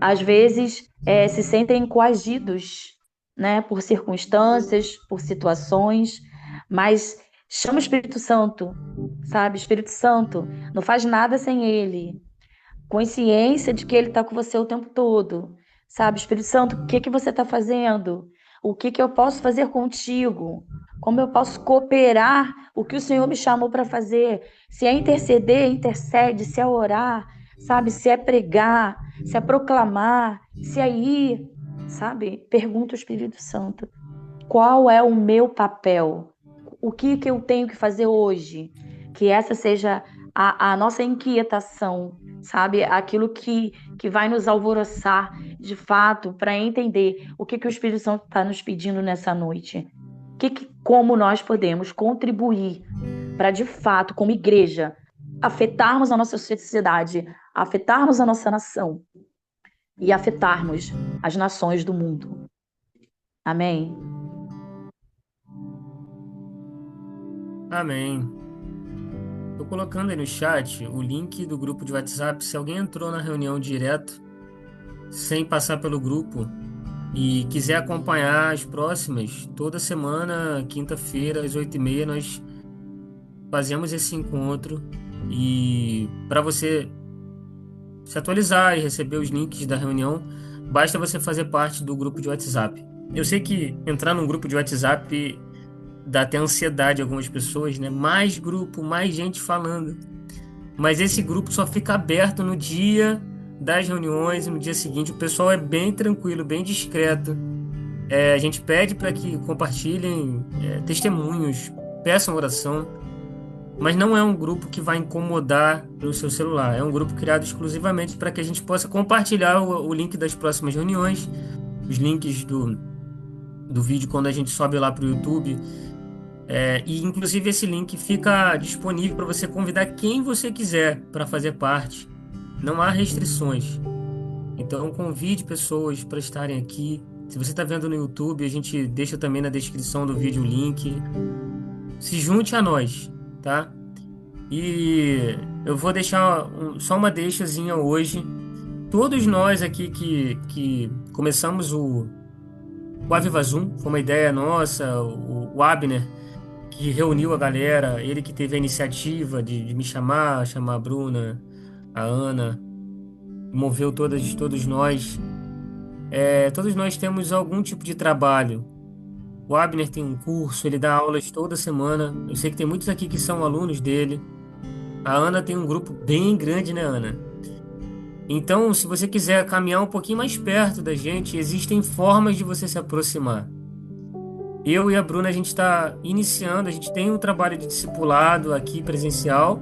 Às vezes se sentem coagidos, né, por circunstâncias, por situações, mas chama o Espírito Santo, sabe? Espírito Santo, não faz nada sem ele. Consciência de que ele está com você o tempo todo, sabe? Espírito Santo, o que que você está fazendo? O que que eu posso fazer contigo? Como eu posso cooperar o que o Senhor me chamou para fazer? Se é interceder, intercede. Se é orar, sabe? Se é pregar, se é proclamar, se é ir, sabe? Pergunta ao Espírito Santo: qual é o meu papel? O que que eu tenho que fazer hoje? Que essa seja a nossa inquietação, sabe? Aquilo que vai nos alvoroçar, de fato, para entender o que que o Espírito Santo está nos pedindo nessa noite. Como nós podemos contribuir para, de fato, como igreja, afetarmos a nossa sociedade, afetarmos a nossa nação e afetarmos as nações do mundo. Amém? Amém. Tô colocando aí no chat o link do grupo de WhatsApp. Se alguém entrou na reunião direto, sem passar pelo grupo, e quiser acompanhar as próximas, toda semana, quinta-feira, às 8h30, nós fazemos esse encontro. E para você se atualizar e receber os links da reunião, basta você fazer parte do grupo de WhatsApp. Eu sei que entrar num grupo de WhatsApp dá até ansiedade a algumas pessoas, né? Mais grupo, mais gente falando. Mas esse grupo só fica aberto no dia das reuniões e no dia seguinte. O pessoal é bem tranquilo, bem discreto. A gente pede para que compartilhem testemunhos, peçam oração, mas não é um grupo que vai incomodar no seu celular. É um grupo criado exclusivamente para que a gente possa compartilhar o link das próximas reuniões, os links do vídeo quando a gente sobe lá para o YouTube. E inclusive esse link fica disponível para você convidar quem você quiser para fazer parte. Não há restrições. Então convide pessoas para estarem aqui. Se você está vendo no YouTube, a gente deixa também na descrição do vídeo o link. Se junte a nós, tá? E eu vou deixar só uma deixazinha hoje. Todos nós aqui que começamos o Aviva Zoom, foi uma ideia nossa, o Abner, que reuniu a galera, ele que teve a iniciativa de me chamar a Bruna, a Ana, moveu todos nós. Todos nós temos algum tipo de trabalho. O Abner tem um curso, ele dá aulas toda semana. Eu sei que tem muitos aqui que são alunos dele. A Ana tem um grupo bem grande, né, Ana? Então, se você quiser caminhar um pouquinho mais perto da gente, existem formas de você se aproximar. Eu e a Bruna, a gente está iniciando, a gente tem um trabalho de discipulado aqui presencial.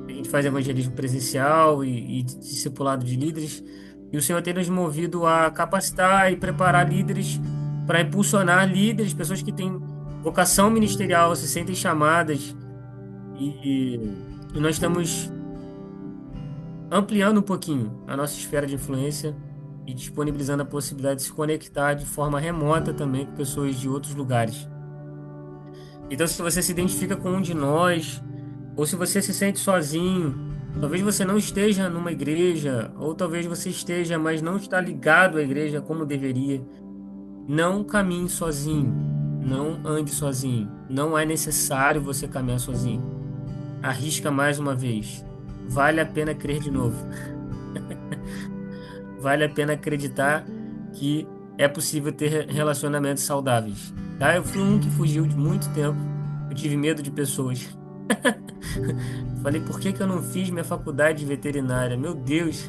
A gente faz evangelismo presencial e discipulado de líderes. E o Senhor tem nos movido a capacitar e preparar líderes para impulsionar líderes, pessoas que têm vocação ministerial, se sentem chamadas. E nós estamos ampliando um pouquinho a nossa esfera de influência e disponibilizando a possibilidade de se conectar de forma remota também com pessoas de outros lugares. Então, se você se identifica com um de nós, ou se você se sente sozinho, talvez você não esteja numa igreja, ou talvez você esteja, mas não está ligado à igreja como deveria, não caminhe sozinho, não ande sozinho, não é necessário você caminhar sozinho. Arrisca mais uma vez, vale a pena crer de novo. vale a pena acreditar que é possível ter relacionamentos saudáveis, tá? Eu fui um que fugiu de muito tempo. Eu tive medo de pessoas. Falei, por que que eu não fiz minha faculdade de veterinária? Meu Deus!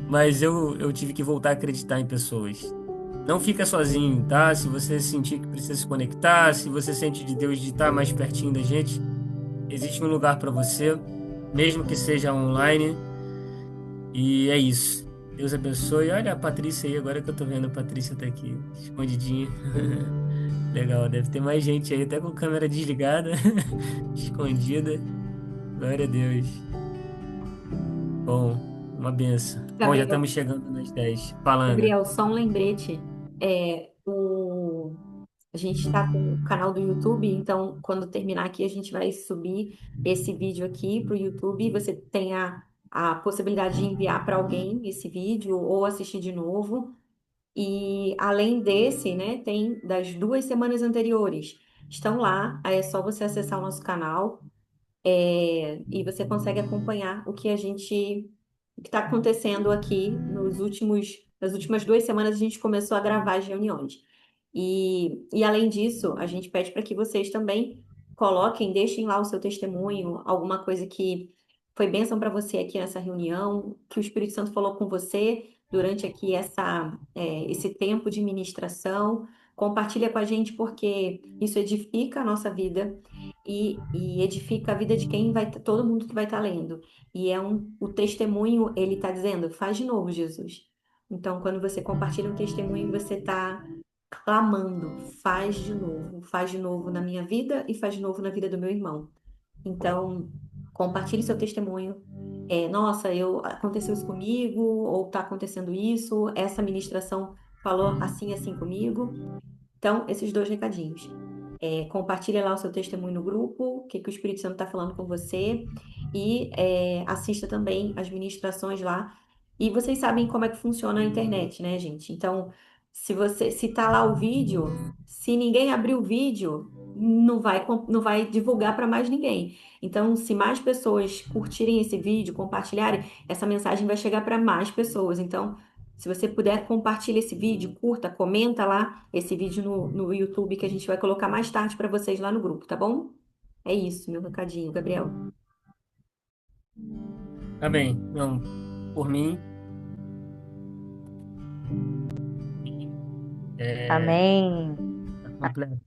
Mas eu tive que voltar a acreditar em pessoas. Não fica sozinho, tá? Se você sentir que precisa se conectar, se você sente de Deus de estar mais pertinho da gente, existe um lugar para você, mesmo que seja online. E é isso. Deus abençoe. Olha a Patrícia aí, agora que eu tô vendo a Patrícia tá aqui, escondidinha. Legal, deve ter mais gente aí, até com câmera desligada, escondida. Glória a Deus. Bom, uma benção. Bom, já Gabriel, estamos chegando nas 10. Fala, Ana. Gabriel, só um lembrete. A gente está com o canal do YouTube, então quando terminar aqui, a gente vai subir esse vídeo aqui para o YouTube. Você tem a possibilidade de enviar para alguém esse vídeo ou assistir de novo. E além desse, né, tem das 2 semanas anteriores. Estão lá, aí é só você acessar o nosso canal, e você consegue acompanhar o que está acontecendo aqui nas últimas 2 semanas a gente começou a gravar as reuniões. E além disso, a gente pede para que vocês também coloquem, deixem lá o seu testemunho, alguma coisa que foi bênção para você aqui nessa reunião, que o Espírito Santo falou com você durante aqui esse tempo de ministração. Compartilha com a gente porque isso edifica a nossa vida e edifica a vida de quem todo mundo que vai estar lendo. O testemunho, ele está dizendo, faz de novo, Jesus. Então, quando você compartilha um testemunho, você está clamando, faz de novo na minha vida e faz de novo na vida do meu irmão. Então, compartilhe seu testemunho. Nossa, aconteceu isso comigo, ou está acontecendo isso, essa ministração falou assim, assim comigo. Então, esses dois recadinhos. Compartilha lá o seu testemunho no grupo, o que, que o Espírito Santo está falando com você, e assista também as ministrações lá. E vocês sabem como é que funciona a internet, né, gente? Então, se tá lá o vídeo, se ninguém abrir o vídeo, não vai divulgar para mais ninguém. Então, se mais pessoas curtirem esse vídeo, compartilharem, essa mensagem vai chegar para mais pessoas. Então, se você puder, compartilha esse vídeo, curta, comenta lá esse vídeo no YouTube que a gente vai colocar mais tarde para vocês lá no grupo, tá bom? É isso, meu recadinho, Gabriel. Amém. Não, por mim, é, Amém. tá completo.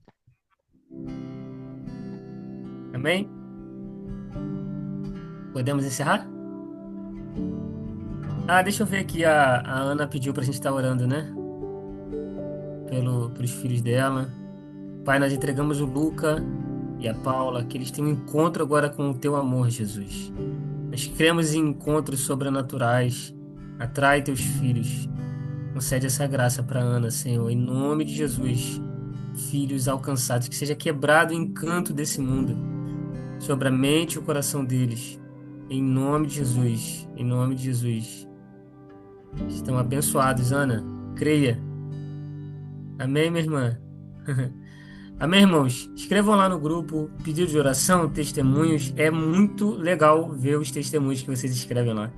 Amém? Podemos encerrar? Ah, deixa eu ver aqui. A Ana pediu pra gente estar orando, né? Pelos filhos dela. Pai, nós entregamos o Luca e a Paula, que eles têm um encontro agora com o teu amor, Jesus. Nós cremos em encontros sobrenaturais. Atrai teus filhos. Concede essa graça para Ana, Senhor, em nome de Jesus. Filhos alcançados, que seja quebrado o encanto desse mundo sobre a mente e o coração deles. Em nome de Jesus. Em nome de Jesus. Estão abençoados, Ana. Creia. Amém, minha irmã? Amém, irmãos? Escrevam lá no grupo pedido de oração, testemunhos. É muito legal ver os testemunhos que vocês escrevem lá.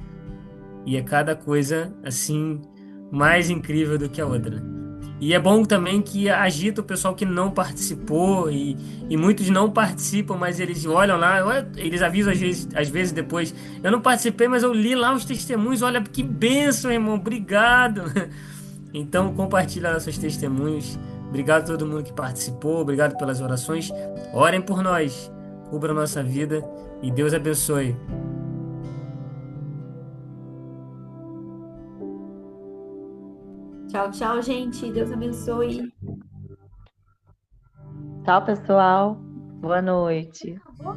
E é cada coisa, assim, mais incrível do que a outra. E é bom também que agita o pessoal que não participou e muitos não participam, mas eles olham lá, eles avisam às vezes depois. Eu não participei, mas eu li lá os testemunhos. Olha que bênção, irmão. Obrigado. Então, compartilha lá seus testemunhos. Obrigado a todo mundo que participou. Obrigado pelas orações. Orem por nós. Cubra a nossa vida. E Deus abençoe. Tchau, tchau, gente. Deus abençoe. Tchau, pessoal. Boa noite. Acabou?